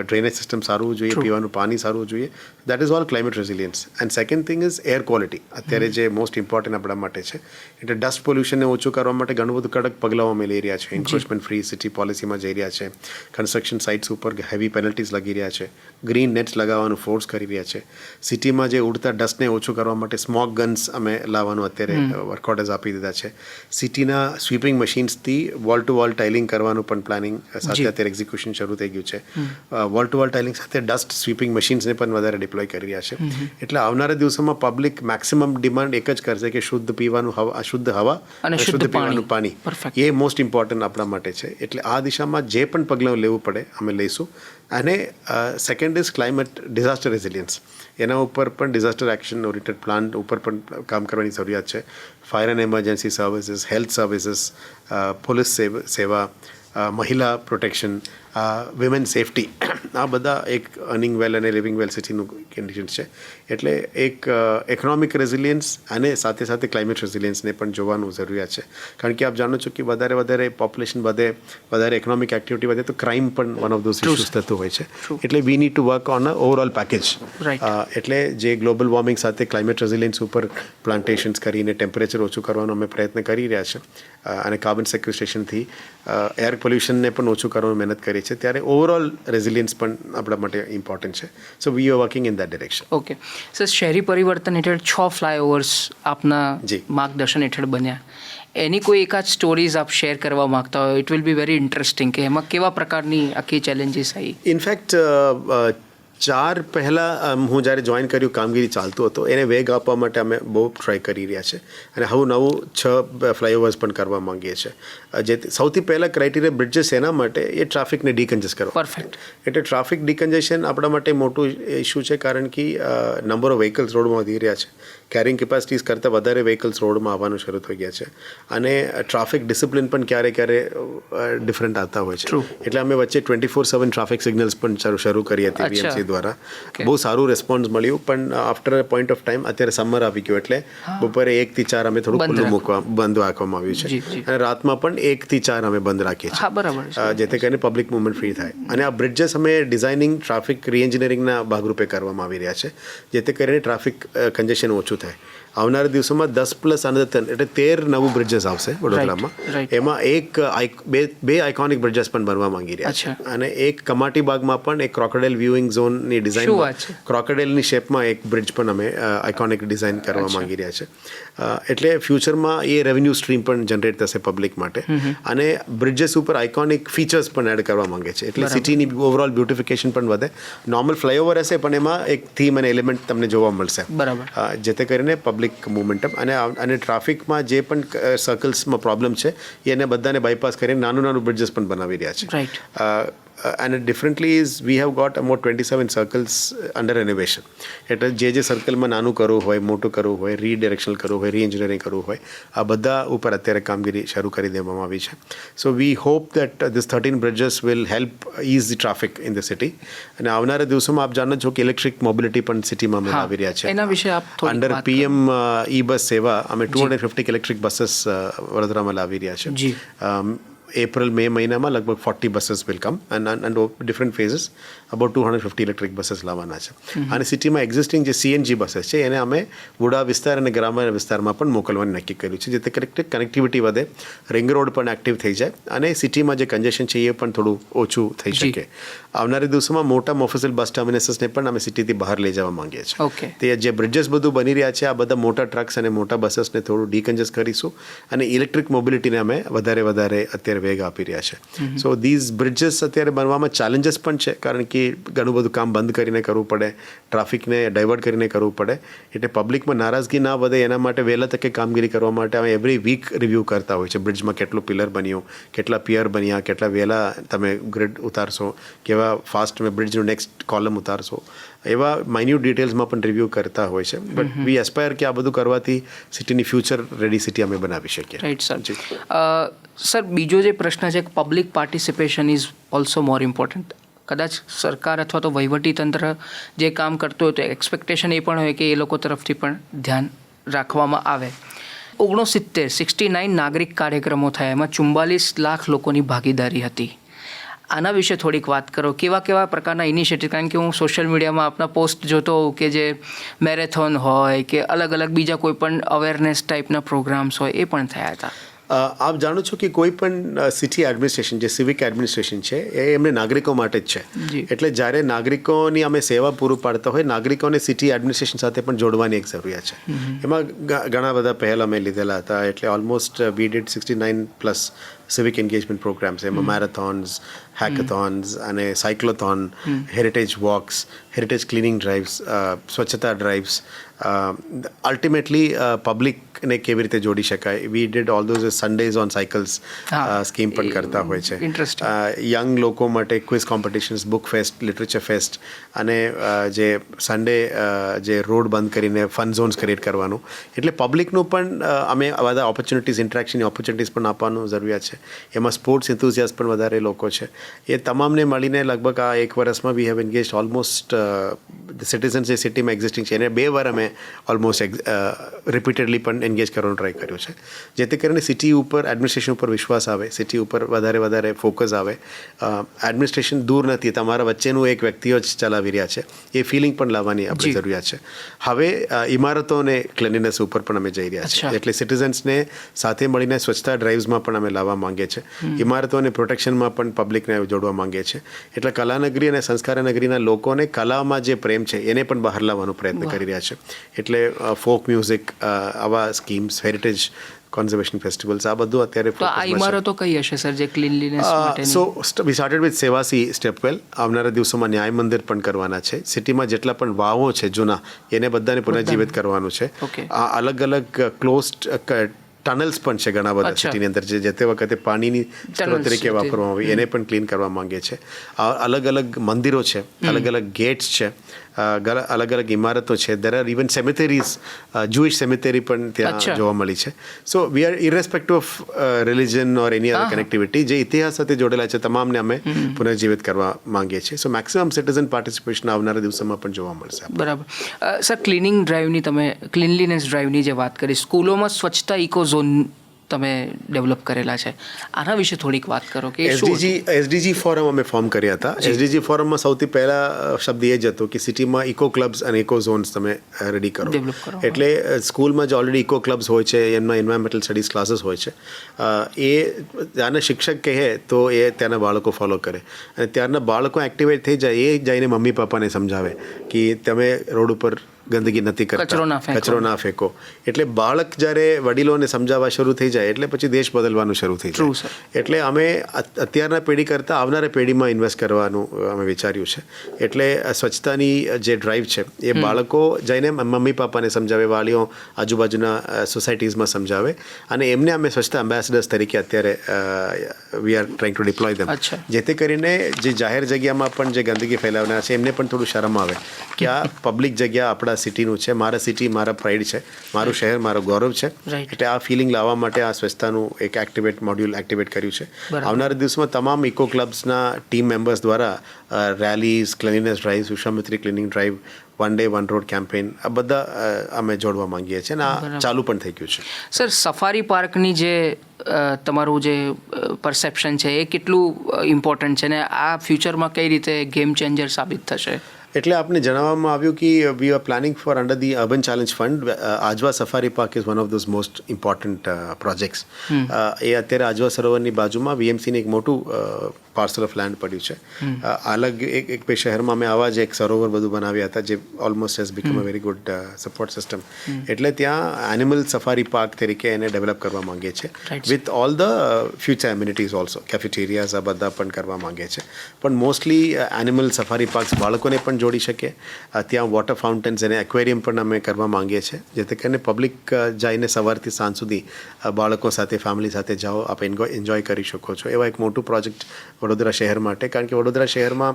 ડ્રેનેજ સિસ્ટમ સારું હોવું જોઈએ, પીવાનું પાણી સારું હોવું જોઈએ. That is all climate resilience. And second thing is air quality. અત્યારે જે મોસ્ટ ઇમ્પોર્ટન્ટ આપણા માટે છે એટલે ડસ્ટ પોલ્યુશનને ઓછું કરવા માટે ઘણું બધું કડક પગલાઓ અમે લઈ રહ્યા છે. એન્ક્રોચમેન્ટ ફ્રી સિટી પોલિસીમાં જઈ રહ્યા છે. કન્સ્ટ્રક્શન સાઇટ્સ ઉપર હેવી પેનલ્ટીઝ લગી રહ્યા છે. ગ્રીન નેટ્સ લગાવવાનું ફોર્સ કરી રહ્યા છે. સિટીમાં જે ઉડતા ડસ્ટને ઓછું કરવા માટે સ્મોક ગન્સ અમે લાવવાનું અત્યારે વર્કઆઉટર્સ આપી દીધા છે. સિટીના સ્વીપિંગ મશીન્સથી વોલ ટુ વોલ ટાઇલિંગ કરવાનું પણ પ્લાનિંગ સાથે અત્યારે એક્ઝિક્યુશન શરૂ થઈ ગયું છે. વોલ ટુ વોલ ટાઇલિંગ સાથે ડસ્ટ સ્વીપિંગ મશીન્સને પણ વધારે ડિપ્લોય કરી રહ્યા છે. એટલે આવનારા દિવસોમાં પબ્લિક મેક્સિમમ ડિમાન્ડ એક જ કરશે કે શુદ્ધ પીવાનું હવા, શુદ્ધ હવા અને શુદ્ધ પીવાનું પાણી. એ મોસ્ટ ઇમ્પોર્ટન્ટ આપણા માટે છે. એટલે આ દિશામાં જે પણ પગલાં લેવું પડે અમે લઈશું. અને second is climate disaster resilience. એના ઉપર પણ ડિઝાસ્ટર એક્શન ઓરિએન્ટેડ પ્લાન ઉપર પણ કામ કરવાની જરૂરિયાત છે. Fire and emergency services, health services, police સેવા, મહિલા પ્રોટેક્શન, વિમેન સેફટી, આ બધા એક અર્નિંગ વેલ અને લિવિંગ વેલ સિટીનું કન્ડિશન છે. એટલે એક ઇકોનોમિક રેઝિલિયન્સ અને સાથે સાથે ક્લાઇમેટ રેઝિલિયન્સને પણ જોવાનું જરૂરિયાત છે. કારણ કે આપ જાણો છો કે વધારે પોપ્યુલેશન વધે, વધારે ઇકોનોમિક એક્ટિવિટી વધે તો ક્રાઇમ પણ વન ઓફ ધોઝ ઇશ્યુઝ થતું હોય છે. એટલે વી need to work on a overall package. એટલે જે ગ્લોબલ વોર્મિંગ સાથે ક્લાઇમેટ રેઝિલિયન્સ ઉપર પ્લાન્ટેશન્સ કરીને ટેમ્પરેચર ઓછું કરવાનો અમે પ્રયત્ન કરી રહ્યા છે અને કાર્બન સેક્વેસ્ટ્રેશનથી એર પોલ્યુશનને પણ ઓછું કરવાની મહેનત કરી છે. ત્યારે ઓવરઓલ રેઝિલિયન્સ પણ આપણા માટે ઇમ્પોર્ટન્ટ છે. So we are working in that direction. Okay sir, શહેરી પરિવર્તન હેઠળ 6 ફ્લાયઓવર્સ આપના માર્ગદર્શન હેઠળ બન્યા. એની કોઈ એકાદ સ્ટોરીઝ આપ શેર કરવા માંગતા હોય? It will be very interesting કે એમાં કેવા પ્રકારની આખી ચેલેન્જીસ આવી. ઇનફેક્ટ 4 પહેલાં હું જ્યારે જોઈન કર્યું કામગીરી ચાલતું હતો એને વેગ આપવા માટે અમે બહુ ટ્રાય કરી રહ્યા છે અને હવે નવું 6 ફ્લાયઓવર્સ પણ કરવા માંગીએ છીએ. જે સૌથી પહેલાં ક્રાઇટેરિયા બ્રિડજીસ એના માટે એ ટ્રાફિકને ડિકન્જેસ્ટ કરવા. પરફેક્ટ. એટલે ટ્રાફિક ડિકન્જેશન આપણા માટે મોટું ઇશ્યુ છે કારણ કે નંબર ઓફ વ્હીકલ્સ રોડમાં વધી રહ્યા છે. કેરિંગ કેપેસિટીઝ કરતાં વધારે વ્હીકલ્સ રોડમાં આવવાનું શરૂ થઈ ગયા છે અને ટ્રાફિક ડિસિપ્લિન પણ ક્યારે ડિફરન્ટ આવતા હોય છે. એટલે અમે વચ્ચે 24/7 ટ્રાફિક સિગ્નલ્સ પણ શરૂ કરી હતી BMC દ્વારા. બહુ સારું રેસ્પોન્સ મળ્યું. પણ after a point of time અત્યારે સમર આવી ગયો એટલે બપોરે 1 થી 4 અમે થોડું ખુલ્લું બંધ રાખવામાં આવ્યું છે અને રાતમાં પણ 1 થી 4 અમે બંધ રાખીએ છીએ જેથી કરીને પબ્લિક મૂવમેન્ટ ફ્રી થાય. અને આ બ્રિડજીસ અમે ડિઝાઇનિંગ ટ્રાફિક રીએન્જિનિયરિંગના ભાગરૂપે કરવામાં આવી રહ્યા છે જેથી કરીને ટ્રાફિક કન્જેશન ઓછું થાય. આવનારા દિવસોમાં 10+ એટલે 13 નવું બ્રિડજીસ આવશે વડોદરામાં. એમાં બે આઇકોનિક બ્રિડજીસ પણ બનવા માંગી રહ્યા છે અને એક કમાટી બાગમાં પણ એક ક્રોકોડાઇલ વ્યુઇંગ ઝોનની ડિઝાઇન, ક્રોકોડાઇલની શેપમાં એક બ્રિડજ પણ અમે આઇકોનિક ડિઝાઇન કરવા માંગી રહ્યા છે. એટલે ફ્યુચરમાં એ રેવન્યુ સ્ટ્રીમ પણ જનરેટ થશે પબ્લિક માટે અને બ્રિડજીસ ઉપર આઇકોનિક ફીચર્સ પણ એડ કરવા માંગે છે. એટલે સિટીની ઓવરઓલ બ્યુટિફિકેશન પણ વધે. નોર્મલ ફ્લાયઓવર હશે પણ એમાં એક થીમ અને એલિમેન્ટ તમને જોવા મળશે જેથી કરીને પબ્લિક મોમેન્ટમ અને ટ્રાફિકમાં જે પણ સર્કલ્સમાં પ્રોબ્લેમ છે એને બધાને બાયપાસ કરીને નાનું બ્રિડજીસ પણ બનાવી રહ્યા છે. And differently is we have got about 27 circles under renovation. એટલે જે સર્કલમાં નાનું કરવું હોય, મોટું કરવું હોય, રીડિરેક્શનલ કરવું હોય, રીએન્જિનિયરિંગ કરવું હોય, આ બધા ઉપર અત્યારે કામગીરી શરૂ કરી દેવામાં આવી છે. So we hope that this 13 bridges will help ease the traffic in the city. અને આવનારા દિવસોમાં આપ જાણો છો કે ઇલેક્ટ્રિક મોબિલિટી પણ સિટીમાં અમે લાવી રહ્યા છે. એના વિશે આપ અંડર PM e-બસ સેવા અમે 250 ઇલેક્ટ્રિક બસીસ વડોદરામાં લાવી રહ્યા છે. April-May મહિનામાં લગભગ 40 buses will come and different phases about 250 electric buses લાવવાના છે. અને સિટીમાં એક્ઝિસ્ટિંગ જે CNG બસીસ છે એને અમે વુડા વિસ્તાર અને ગ્રામ્ય વિસ્તારમાં પણ મોકલવાનું નક્કી કર્યું છે જેથી કનેક્ટિવિટી વધે, રિંગ રોડ પણ એક્ટિવ થઈ જાય અને સિટીમાં જે કન્જેશન છે એ પણ થોડું ઓછું થઈ શકે. આવનારા દિવસોમાં મોટા મોફિસલ બસ ટર્મિનસીસને પણ અમે સિટીથી બહાર લઈ જવા માંગીએ છીએ. તે જે બ્રિડજીસ બધું બની રહ્યા છે આ બધા મોટા ટ્રક્સ અને મોટા બસીસને થોડું ડીકન્જેસ્ટ કરીશું અને ઇલેક્ટ્રિક મોબિલિટીને અમે વધારે અત્યારે અત્યારે વેગ આપી રહ્યા છે. સો ધીઝ બ્રિજીસ અત્યારે બનવામાં ચેલેન્જીસ પણ છે, કારણ કે ઘણું બધું કામ બંધ કરીને કરવું પડે, ટ્રાફિકને ડાયવર્ટ કરીને કરવું પડે, એટલે પબ્લિકમાં નારાજગી ના વધે એના માટે વહેલા તકે કામગીરી કરવા માટે અમે એવરી વીક રિવ્યૂ કરતા હોય છે. બ્રિજમાં કેટલું પિલર બન્યું, કેટલા પિયર બન્યા, કેટલા વહેલા તમે ગ્રીડ ઉતારશો, કેવા ફાસ્ટ તમે બ્રિજનું નેક્સ્ટ કોલમ ઉતારશો, એવા માઇન્યુટ ડિટેલ્સમાં પણ રિવ્યૂ કરતા હોય છે. બટ વી એસ્પાયર કે આ બધું કરવાથી સિટીની ફ્યુચર રેડી સિટી અમે બનાવી શકીએ. Right sir. સર, બીજો જે પ્રશ્ન છે, public participation is also more important. કદાચ સરકાર અથવા તો વહીવટીતંત્ર જે કામ કરતું હોય તો એક્સપેક્ટેશન એ પણ હોય કે એ લોકો તરફથી પણ ધ્યાન રાખવામાં આવે. 69 નાગરિક કાર્યક્રમો થયા, એમાં 44 લાખ લોકોની ભાગીદારી હતી. આના વિશે થોડીક વાત કરો. કેવા કેવા પ્રકારના ઇનિશિયેટિવ, કારણ કે હું સોશિયલ મીડિયામાં આપના પોસ્ટ જોતો હોઉં કે જે મેરેથોન હોય કે અલગ અલગ બીજા કોઈ પણ અવેરનેસ ટાઈપના પ્રોગ્રામ્સ હોય એ પણ થયા હતા. આપ જાણો છો કે કોઈ પણ સિટી એડમિનિસ્ટ્રેશન જે સિવિક એડમિનિસ્ટ્રેશન છે એ એમને નાગરિકો માટે જ છે. એટલે જ્યારે નાગરિકોની અમે સેવા પૂરું પાડતા હોય, નાગરિકોને સિટી એડમિનિસ્ટ્રેશન સાથે પણ જોડવાની એક જરૂરિયાત છે. એમાં ઘણા બધા પહેલ અમે લીધેલા હતા. એટલે almost we did 69+ civic engagement programmes. એમાં મેરેથોન્સ, હેકેથોન્સ અને cyclothon, heritage walks, heritage cleaning drives, સ્વચ્છતા ડ્રાઇવ્સ, અલ્ટિમેટલી પબ્લિકને કેવી રીતે જોડી શકાય. We did all those Sundays on cycles scheme પણ કરતા હોય છે. યંગ લોકો માટે quiz competitions, book fest, literature fest, અને જે સન્ડે જે રોડ બંધ કરીને ફન ઝોન્સ ક્રિએટ કરવાનું. એટલે પબ્લિકનું પણ અમે બધા ઓપોર્ચ્યુનિટીઝ, ઇન્ટરેક્શનની ઓપોર્ચ્યુનિટીઝ પણ આપવાનું જરૂરિયાત છે. એમાં સ્પોર્ટ્સ એન્થુઝિયાસ્ટ પણ વધારે લોકો છે. એ તમામને મળીને લગભગ આ 1 વર્ષમાં we have engage almost citizens જે સિટીમાં એક્ઝિસ્ટિંગ છે એને 2 વાર અમે ઓલમોસ્ટ રિપીટેડલી પણ એન્ગેજ કરવાનો ટ્રાય કર્યો છે, જેથી કરીને સિટી ઉપર, એડમિનિસ્ટ્રેશન ઉપર વિશ્વાસ આવે, સિટી ઉપર વધારે ફોકસ આવે. એડમિનિસ્ટ્રેશન દૂર નથી, તમારા વચ્ચેનું એક વ્યક્તિઓ જ ચલાવી રહ્યા છે, એ ફિલિંગ પણ લાવવાની આપણે જરૂરિયાત છે. હવે ઇમારતોને ક્લિનિનેસ ઉપર પણ અમે જઈ રહ્યા છીએ. એટલે સિટીઝન્સને સાથે મળીને સ્વચ્છતા ડ્રાઇવ્સમાં પણ અમે લાવવા માંગીએ છીએ. ઇમારતોને પ્રોટેક્શનમાં પણ પબ્લિકને જોડવા માંગીએ છીએ. એટલે કલાનગરી અને સંસ્કારનગરીના લોકોને કલામાં જે પ્રેમ છે એને પણ બહાર લાવવાનો પ્રયત્ન કરી રહ્યા છે. એટલે ફોક મ્યુઝિક, આવા સ્કીમ્સ, હેરિટેજ કન્ઝર્વેશન ફેસ્ટિવલ્સ, આ બધું અત્યારે તો આ ઇમારતો કઈ હશે સર જે ક્લીનલીનેસ માટેની? So we started with Sevasi stepwell. આવનારા દિવસોમાં ન્યાય મંદિર પણ કરવાના છે. સિટીમાં જેટલા પણ વાવો છે જૂના, એને બધાને પુનર્જીવિત કરવાનું છે. આ અલગ અલગ ક્લોઝડ ટનલ્સ પણ છે ઘણા બધા સિટીની અંદર, જે તે વખતે પાણીની સ્ત્રોત તરીકે વાપરવામાં આવી, એને પણ ક્લીન કરવા માંગે છે. અલગ અલગ મંદિરો છે, અલગ અલગ ગેટ્સ છે, અલગ અલગ ઇમારતો છે. દેર આર ઇવન સેમિટેરીઝ, જુઇશ સેમિટેરી પણ ત્યાં જોવા મળી છે. So we are irrespective of religion or any other connectivity, જે ઇતિહાસ સાથે જોડેલા છે તમામને અમે પુનર્જીવિત કરવા માંગીએ છીએ. સો મેક્સિમમ સિટીઝન પાર્ટિસિપેશન આવનારા દિવસોમાં પણ જોવા મળશે. બરાબર. સર, ક્લિનિંગ ડ્રાઈવની તમે ક્લિનલીનેસ ડ્રાઈવની જે વાત કરી, સ્કૂલોમાં સ્વચ્છતા ઇકો ઝોન તમે ડેવલપ કરેલા છે, આના વિશે થોડીક વાત કરો. કે એસડીજી ફોરમ અમે ફોર્મ કર્યા હતા. એસડીજી ફોરમમાં સૌથી પહેલા શબ્દ એ જ હતો કે સિટીમાં ઇકો ક્લબ્સ અને ઇકો ઝોન્સ તમે રેડી કરો. એટલે સ્કૂલમાં જે ઓલરેડી ઇકો ક્લબ્સ હોય છે, એમના એન્વાયરમેન્ટલ સ્ટડીઝ ક્લાસીસ હોય છે, એ ત્યાંના શિક્ષક કહે તો એ ત્યાંના બાળકો ફોલો કરે, અને ત્યારના બાળકો એક્ટિવેટ થઈ જાય. એ જઈને મમ્મી પપ્પાને સમજાવે કે તમે રોડ ઉપર ગંદકી નથી કરતા, કચરો ના ફેંકો. એટલે બાળક જ્યારે વડીલોને સમજાવવા શરૂ થઈ જાય એટલે પછી દેશ બદલવાનું શરૂ થઈ જાય. એટલે અમે અત્યારના પેઢી કરતાં આવનારા પેઢીમાં ઇન્વેસ્ટ કરવાનું અમે વિચાર્યું છે. એટલે સ્વચ્છતાની જે ડ્રાઈવ છે એ બાળકો જઈને મમ્મી પપ્પાને સમજાવે, વાલીઓ આજુબાજુના સોસાયટીઝમાં સમજાવે, અને એમને અમે સ્વચ્છતા એમ્બેસેડર્સ તરીકે અત્યારે we are trying to deploy them, જેથી કરીને જે જાહેર જગ્યામાં પણ જે ગંદકી ફેલાવનાર છે એમને પણ થોડું શરમ આવે કે આ પબ્લિક જગ્યા આપણા સિટીનું છે, મારા સિટી મારા પ્રાઇડ છે, મારું શહેર મારું ગૌરવ છે. એટલે આ ફિલિંગ લાવવા માટે આ સ્વચ્છતાનું એક મોડ્યુલ એક્ટિવેટ કર્યું છે. આવનારા દિવસમાં તમામ ઇકો ક્લબ્સના ટીમ મેમ્બર્સ દ્વારા rallies, cleanliness drive, Vishwamitri cleaning drive, one day one road campaign, આ બધા અમે જોડવા માંગીએ છીએ, અને આ ચાલુ પણ થઈ ગયું છે. સર, સફારી પાર્કની જે તમારું જે પરસેપ્શન છે એ કેટલું ઇમ્પોર્ટન્ટ છે, ને આ ફ્યુચરમાં કઈ રીતે ગેમ ચેન્જર સાબિત થશે? એટલે આપને જણાવવામાં આવ્યું કે we are planning for under the urban challenge fund. Ajwa safari park is one of those most important projects. એ અત્યારે આજવા સરોવરની બાજુમાં વીએમસીને એક મોટું પાર્સલ ઓફ લેન્ડ પડ્યું છે. અલગ એક બે શહેરમાં અમે આવા જ એક સરોવર બધું બનાવ્યા હતા જે almost has become a very good support system. એટલે ત્યાં એનિમલ સફારી પાર્ક તરીકે એને ડેવલપ કરવા માંગે છે with all the future amenities also. Cafeterias આ બધા પણ કરવા માંગે છે. પણ મોસ્ટલી એનિમલ સફારી પાર્ક્સ બાળકોને પણ જોડી શકે. ત્યાં વોટર ફાઉન્ટેન્સ અને એક્વેરિયમ પણ અમે કરવા માંગીએ છીએ જેથી કરીને પબ્લિક જઈને સવારથી સાંજ સુધી બાળકો સાથે ફેમિલી સાથે જાઓ, આપ એન્જોય કરી શકો છો. એવા એક મોટું પ્રોજેક્ટ વડોદરા શહેર માટે, કારણ કે વડોદરા શહેરમાં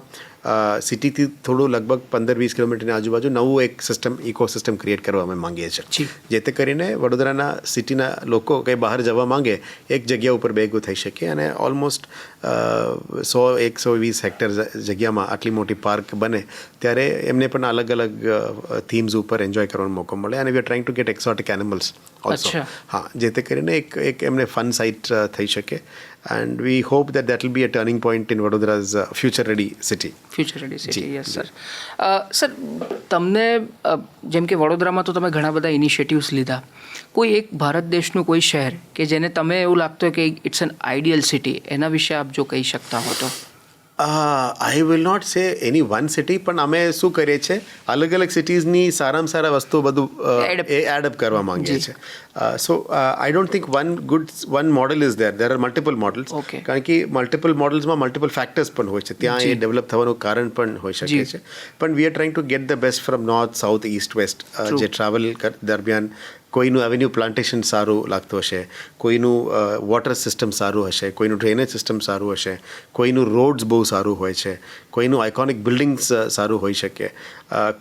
સિટીથી થોડું લગભગ 15-20 કિલોમીટરની આજુબાજુ નવું એક સિસ્ટમ ઇકોસિસ્ટમ ક્રિએટ કરવા અમે માંગીએ છીએ જેથી કરીને વડોદરાના સિટીના લોકો કંઈ બહાર જવા માંગે એક જગ્યા ઉપર ભેગું થઈ શકે અને ઓલમોસ્ટ 100-120 હેક્ટર જગ્યામાં આટલી મોટી પાર્ક બને ત્યારે એમને પણ અલગ અલગ થીમ્સ ઉપર એન્જોય કરવાનો મોકો મળે. અને વી are trying to gate exotic animals also. હા, જેથી કરીને એક એમને ફન સાઇટ થઈ શકે. And we hope that will be a turning point in Vadodara's future ready city. Future ready city, yes sir. Sir, તમને જેમ કે વડોદરામાં તો તમે ઘણા બધા ઇનિશિયેટિવ્સ લીધા, કોઈ એક ભારત દેશનું કોઈ શહેર કે જેને તમે એવું લાગતું હોય કે ઇટ્સ એન આઈડિયલ સિટી, એના વિશે આપ જો કહી શકતા હો તો? આઈ વિલ નોટ સે એની વન સિટી, પણ અમે શું કરીએ છીએ અલગ અલગ સિટીઝની સારામાં સારા વસ્તુઓ બધું એ એડઅપ કરવા માંગીએ છીએ. So I don't think one model is there are multiple models. કારણ કે મલ્ટિપલ મોડલ્સમાં મલ્ટિપલ ફેક્ટર્સ પણ હોય છે, ત્યાં એ ડેવલપ થવાનું કારણ પણ હોઈ શકે છે. પણ we are trying to get the best from north, south, east, west. જે ટ્રાવેલ દરમિયાન કોઈનું એવેન્યુ પ્લાન્ટેશન સારું લાગતું હશે, કોઈનું વોટર સિસ્ટમ સારું હશે, કોઈનું ડ્રેનેજ સિસ્ટમ સારું હશે, કોઈનું રોડ્સ બહુ સારું હોય છે, કોઈનું આઇકોનિક બિલ્ડિંગ્સ સારું હોઈ શકે,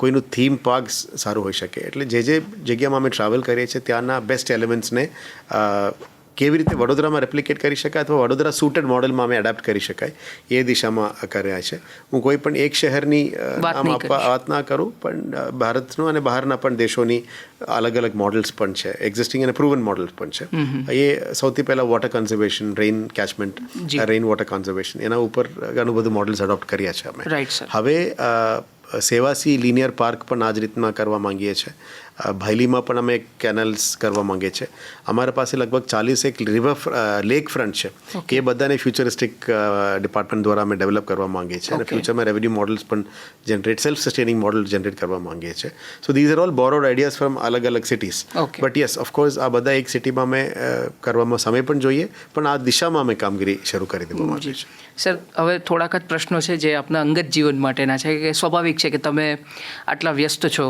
કોઈનું થીમ પાર્ક્સ સારું હોઈ શકે. એટલે જે જગ્યામાં અમે ટ્રાવેલ કરીએ છીએ ત્યાંના બેસ્ટ એલિમેન્ટ્સને કેવી રીતે વડોદરામાં રેપ્લિકેટ કરી શકાય અથવા વડોદરા સૂટેડ મોડલમાં અમે એડેપ્ટ કરી શકાય એ દિશામાં કર્યા છે. હું કોઈ પણ એક શહેરની વાત ના કરું, પણ ભારતનું અને બહારના પણ દેશોની અલગ અલગ મોડલ્સ પણ છે, એક્ઝિસ્ટિંગ અને પ્રૂવન મોડલ્સ પણ છે. એ સૌથી પહેલાં water conservation, rain catchment, rain water conservation, એના ઉપર ઘણું બધું મોડલ્સ એડોપ્ટ કર્યા છે અમે. હવે સેવાસી લિનિયર પાર્ક પણ આ જ રીતના કરવા માંગીએ છીએ. ભાયલીમાં પણ અમે કેનલ્સ કરવા માંગીએ છીએ. અમારા પાસે લગભગ 41 રિવર લેક ફ્રન્ટ છે, એ બધાને ફ્યુચરિસ્ટિક ડિપાર્ટમેન્ટ દ્વારા અમે ડેવલપ કરવા માંગીએ છીએ અને ફ્યુચરમાં રેવન્યુ મોડલ્સ પણ સેલ્ફ સસ્ટેનિંગ મોડલ જનરેટ કરવા માંગીએ છીએ. સો these are all borrowed ideas from અલગ અલગ સિટીઝ. બટ યસ, ઓફકોર્સ આ બધા એક સિટીમાં અમે કરવામાં સમય પણ જોઈએ, પણ આ દિશામાં અમે કામગીરી શરૂ કરી દેવા માંગીએ છીએ. સર, હવે થોડાક જ પ્રશ્નો છે જે આપના અંગત જીવન માટેના છે. કે સ્વાભાવિક છે કે તમે આટલા વ્યસ્ત છો,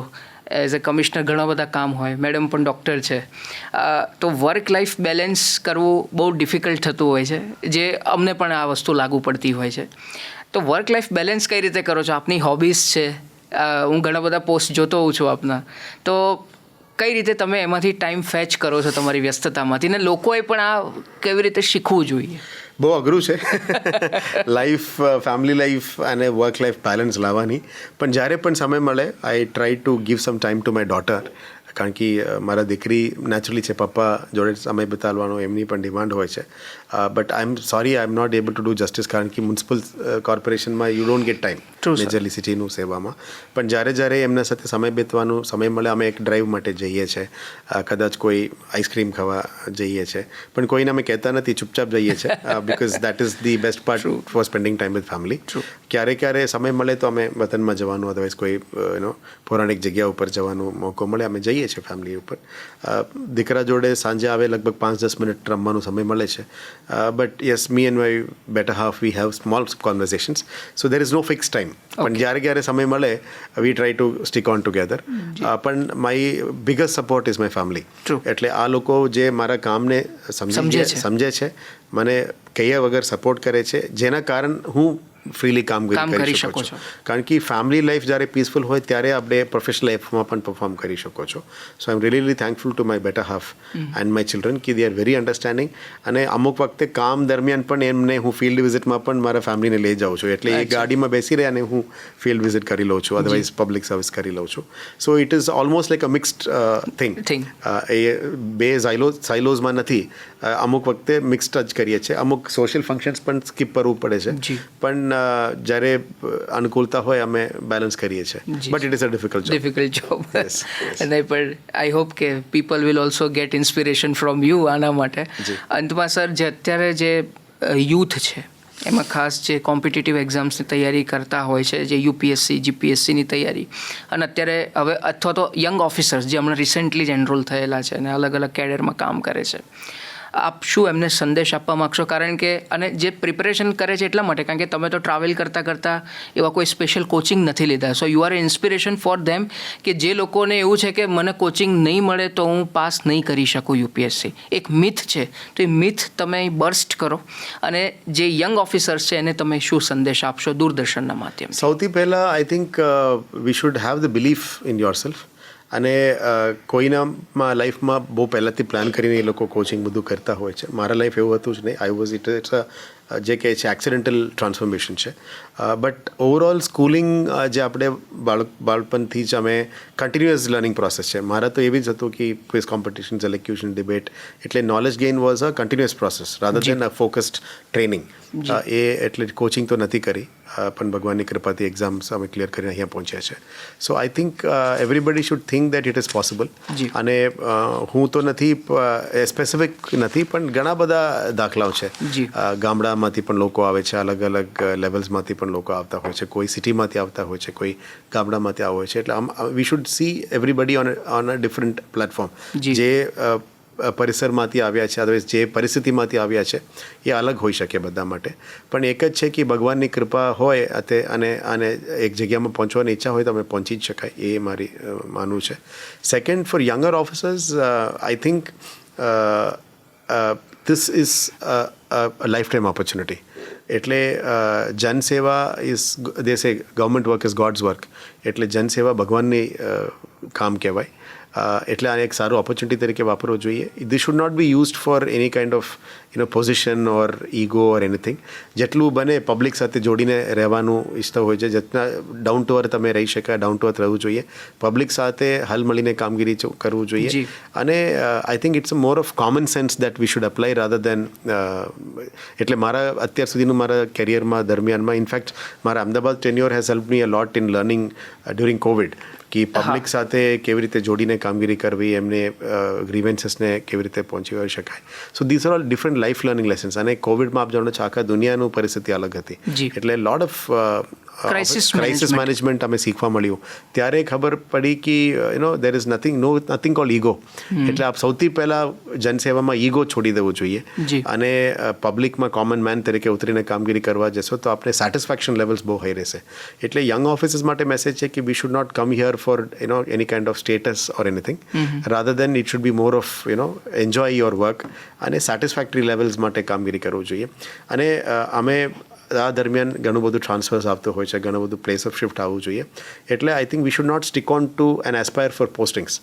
એઝ અ કમિશનર ઘણા બધા કામ હોય, મેડમ પણ ડૉક્ટર છે, તો વર્ક લાઈફ બેલેન્સ કરવું બહુ ડિફિકલ્ટ થતું હોય છે, જે અમને પણ આ વસ્તુ લાગુ પડતી હોય છે. તો વર્ક લાઈફ બેલેન્સ કઈ રીતે કરો છો? આપની હોબીઝ છે, હું ઘણા બધા પોસ્ટ જોતો હોઉં છું આપના, તો કઈ રીતે તમે એમાંથી ટાઈમ ફેચ કરો છો તમારી વ્યસ્તતામાંથી, ને લોકોએ પણ આ કેવી રીતે શીખવું જોઈએ? બહુ અઘરું છે લાઈફ, ફેમિલી લાઈફ અને વર્ક લાઈફ બેલેન્સ લાવવાની. પણ જ્યારે પણ સમય મળે આઈ try to give some time to my daughter. કારણ કે મારા દીકરી નેચરલી છે, પપ્પા જોડે સમય બતાવવાનો એમની પણ ડિમાન્ડ હોય છે. But I am sorry, I am not able to do justice, કારણ કે મ્યુનિસિપલ કોર્પોરેશનમાં you don't get time majorly સિટીનું સેવામાં. પણ જ્યારે એમના સાથે સમય બેતવાનું સમય મળે અમે એક ડ્રાઈવ માટે જઈએ છીએ, કદાચ કોઈ આઈસ્ક્રીમ ખાવા જઈએ છીએ, પણ કોઈને અમે કહેતા નથી, ચૂપચાપ જઈએ છીએ, because that is the best part for spending time with family. ક્યારે સમય મળે તો અમે વતનમાં જવાનું, અદરવાઇઝ કોઈ પૌરાણિક જગ્યા ઉપર જવાનો મોકો મળે અમે જઈએ છીએ ફેમિલી ઉપર. દીકરા જોડે સાંજે આવે લગભગ 5-10 મિનિટ રમવાનો સમય મળે છે. But yes, me and my better half we have small conversations, so there is no fix time. પણ જ્યારે સમય મળે we try to stick on together. પણ my biggest support is my family. એટલે આ લોકો જે મારા કામને સમજે છે, મને કયા વગર સપોર્ટ કરે છે, જેના કારણ હું ફ્રીલી કામગીરી કરી શકો છો. કારણ કે ફેમિલી લાઈફ જ્યારે પીસફુલ હોય ત્યારે આપણે પ્રોફેશનલ લાઈફમાં પણ પરફોર્મ કરી શકો છો. So I am really thankful to my better half and my children કે દે આર વેરી અન્ડરસ્ટેન્ડિંગ. અને અમુક વખતે કામ દરમિયાન પણ એમને હું ફિલ્ડ વિઝિટમાં પણ મારા ફેમિલીને લઈ જાઉં છું. એટલે એ ગાડીમાં બેસી રહે અને હું ફિલ્ડ વિઝિટ કરી લઉં છું, અદરવાઇઝ પબ્લિક સર્વિસ કરી લઉં છું. So it is almost like a mixed thing. એ બે સાઇલોઝમાં નથી, અમુક વખતે મિક્સ્ડ જ કરીએ છીએ. અમુક સોશિયલ ફંક્શન્સ પણ સ્કીપ કરવું પડે છે, પણ જ્યારે અનુકૂળતા હોય અમે બેલેન્સ કરીએ છીએ, but it is a difficult job. નહીં, પણ આઈ હોપ કે people will also get inspiration from you આના માટે. અંતમાં સર, જે અત્યારે જે યુથ છે એમાં ખાસ જે કોમ્પિટિટિવ એક્ઝામ્સની તૈયારી કરતા હોય છે, જે યુપીએસસી જીપીએસસીની તૈયારી, અને અત્યારે હવે અથવા તો યંગ ઓફિસર્સ જે હમણાં રિસેન્ટલી જ એનરોલ થયેલા છે અને અલગ અલગ કેડરમાં કામ કરે છે, આપ શું એમને સંદેશ આપવા માગશો? કારણ કે અને જે પ્રિપેરેશન કરે છે એટલા માટે કારણ કે તમે તો ટ્રાવેલ કરતાં કરતાં એવા કોઈ સ્પેશિયલ કોચિંગ નથી લીધા. So you are inspiration for them, કે જે લોકોને એવું છે કે મને કોચિંગ નહીં મળે તો હું પાસ નહીં કરી શકું યુપીએસસી. એક મિથ છે, તો એ મિથ તમે બર્સ્ટ કરો અને જે યંગ ઓફિસર્સ છે એને તમે શું સંદેશ આપશો દૂરદર્શનના માધ્યમથી? સૌથી પહેલાં આઈ think we should have the belief in your self. અને કોઈનામાં લાઈફમાં બહુ પહેલાંથી પ્લાન કરીને એ લોકો કોચિંગ બધું કરતા હોય છે. મારા લાઈફ એવું હતું જ નહીં. આઈ વોઝ ઇટ્સ જે કહે છે એક્સિડેન્ટલ ટ્રાન્સફોર્મેશન છે. બટ ઓવરઓલ સ્કૂલિંગ જે આપણે બાળપણથી જ અમે કન્ટિન્યુઅસ લર્નિંગ પ્રોસેસ છે. મારા તો એવી જ હતું કે ક્વિઝ કોમ્પિટિશન્સ, એલોક્યુશન, ડિબેટ, એટલે knowledge gain was a continuous process rather then a focused training. એટલે કોચિંગ તો નથી કરી, પણ ભગવાનની કૃપાથી એક્ઝામ્સ અમે ક્લિયર કરીને અહીંયા પહોંચ્યા છે. So I think everybody should think that it is possible. અને હું તો નથી સ્પેસિફિક નથી, પણ ઘણા બધા દાખલાઓ છે. ગામડામાંથી પણ લોકો આવે છે, અલગ અલગ લેવલ્સમાંથી પણ લોકો આવતા હોય છે, કોઈ સિટીમાંથી આવતા હોય છે, કોઈ ગામડામાંથી આવે હોય છે. એટલે we should C everybody on a different platform. જે પરિસરમાંથી આવ્યા છે અથવા જે પરિસ્થિતિમાંથી આવ્યા છે એ અલગ હોઈ શકે બધા માટે, પણ એક જ છે કે ભગવાનની કૃપા હોય અને એક જગ્યામાં પહોંચવાની ઈચ્છા હોય તો અમે પહોંચી જ શકાય, એ મારી માનવું છે. Second, for younger officers I think this is a lifetime opportunity. એટલે જનસેવા is they say government work is God's work. એટલે જનસેવા ભગવાનની કામ કહેવાય. એટલે આને એક સારું ઓપોર્ચ્યુનિટી તરીકે વાપરવો જોઈએ. This should not be used for any kind of position or ego or anything. જેટલું બને પબ્લિક સાથે જોડીને રહેવાનું ઈચ્છતા હોય છે, જેટલા ડાઉન ટુ અર્થ તમે રહી શકાય, ડાઉન ટુ અર્થ રહેવું જોઈએ, પબ્લિક સાથે હલ મળીને કામગીરી કરવું જોઈએ. અને I think it's a more of common sense that we should apply rather than. એટલે મારા અત્યાર સુધીનું મારા કેરિયરમાં દરમિયાનમાં ઇનફેક્ટ મારા Ahmedabad tenure has help me a lot in learning during Covid, કે પબ્લિક સાથે કેવી રીતે જોડીને કામગીરી કરવી, એમને ગ્રીવેન્સીસને કેવી રીતે પહોંચી વળી શકાય. So this are all different life learning lessons. અને કોવિડમાં આપ જાણો છો આખા દુનિયાનું પરિસ્થિતિ અલગ હતી, એટલે લોટ ઓફ ક્રાઇસિસ મેનેજમેન્ટ અમે શીખવા મળ્યું. ત્યારે ખબર પડી કે there is nothing cold ego. એટલે આપ સૌથી પહેલાં જનસેવામાં ઈગો છોડી દેવું જોઈએ અને પબ્લિકમાં કોમન મેન તરીકે ઉતરીને કામગીરી કરવા જશો તો આપણે સેટિસ્ફેક્શન લેવલ્સ બહુ હાઈ રહેશે. એટલે યંગ ઓફિસર્સ માટે મેસેજ છે કે we should not come here for any kind of status or anything. Rather than it should be more of enjoy your work અને satisfactory levels માટે કામગીરી કરવું જોઈએ. અને અમે આ દરમિયાન ઘણું બધું ટ્રાન્સફર્સ આવતું હોય છે, ઘણું બધું પ્લેસ ઓફ શિફ્ટ આવવું જોઈએ. એટલે I think we should not stick on to and aspire for postings.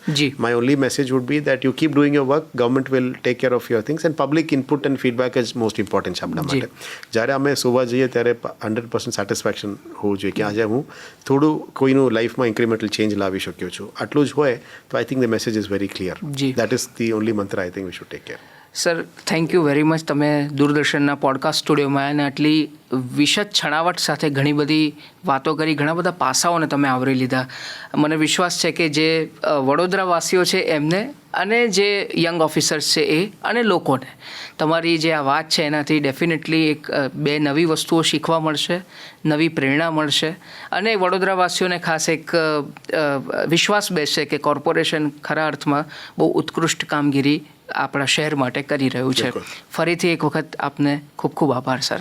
My only message would be that you keep doing your work, government will take care of your things and public input and feedback is most important છે આપણા માટે. જ્યારે અમે સુવા જઈએ ત્યારે 100% satisfaction હોવું જોઈએ કે આજે હું થોડું કોઈનું લાઈફમાં ઇન્ક્રીમેન્ટલ ચેન્જ લાવી શક્યો છું. આટલું જ હોય તો I think the message is very clear. That is the only mantra I think we should take care. Sir, thank you very much. તમે દૂરદર્શનના પોડકાસ્ટ સ્ટુડિયોમાં અને આટલી વિશદ છણાવટ સાથે ઘણી બધી વાતો કરી, ઘણા બધા પાસાઓને તમે આવરી લીધા. મને વિશ્વાસ છે કે જે વડોદરાવાસીઓ છે એમને અને જે યંગ ઓફિસર્સ છે એ અને લોકોને તમારી જે આ વાત છે એનાથી ડેફિનેટલી એક બે નવી વસ્તુઓ શીખવા મળશે, નવી પ્રેરણા મળશે અને વડોદરાવાસીઓને ખાસ એક વિશ્વાસ બેસશે કે કોર્પોરેશન ખરા અર્થમાં બહુ ઉત્કૃષ્ટ કામગીરી આપણા શહેર માટે કરી રહ્યું છે. ફરીથી એક વખત આપને ખૂબ ખૂબ આભાર સર.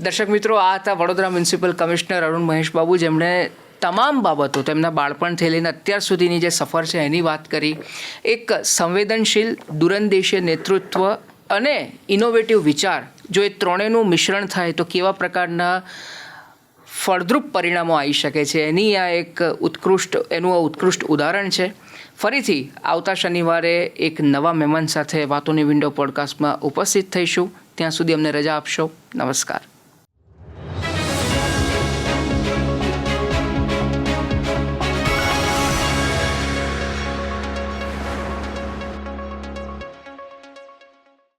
દર્શક મિત્રો, આ હતા વડોદરા મ્યુનિસિપલ કમિશનર અરુણ મહેશ બાબુ, જેમણે તમામ બાબતો તેમના બાળપણથી લઈને અત્યાર સુધીની જે સફર છે એની વાત કરી. એક સંવેદનશીલ, દૂરંદેશી નેતૃત્વ અને ઇનોવેટિવ વિચાર, જો એ ત્રણેયનું મિશ્રણ થાય તો કેવા પ્રકારના ફળદ્રુપ પરિણામો આવી શકે છે, એની આ એક ઉત્કૃષ્ટ ઉદાહરણ છે. ફરીથી આવતા શનિવારે એક નવા મહેમાન સાથે વાતોની વિન્ડો પોડકાસ્ટમાં ઉપસ્થિત થઈશું. ત્યાં સુધી અમને રજા આપશો. નમસ્કાર.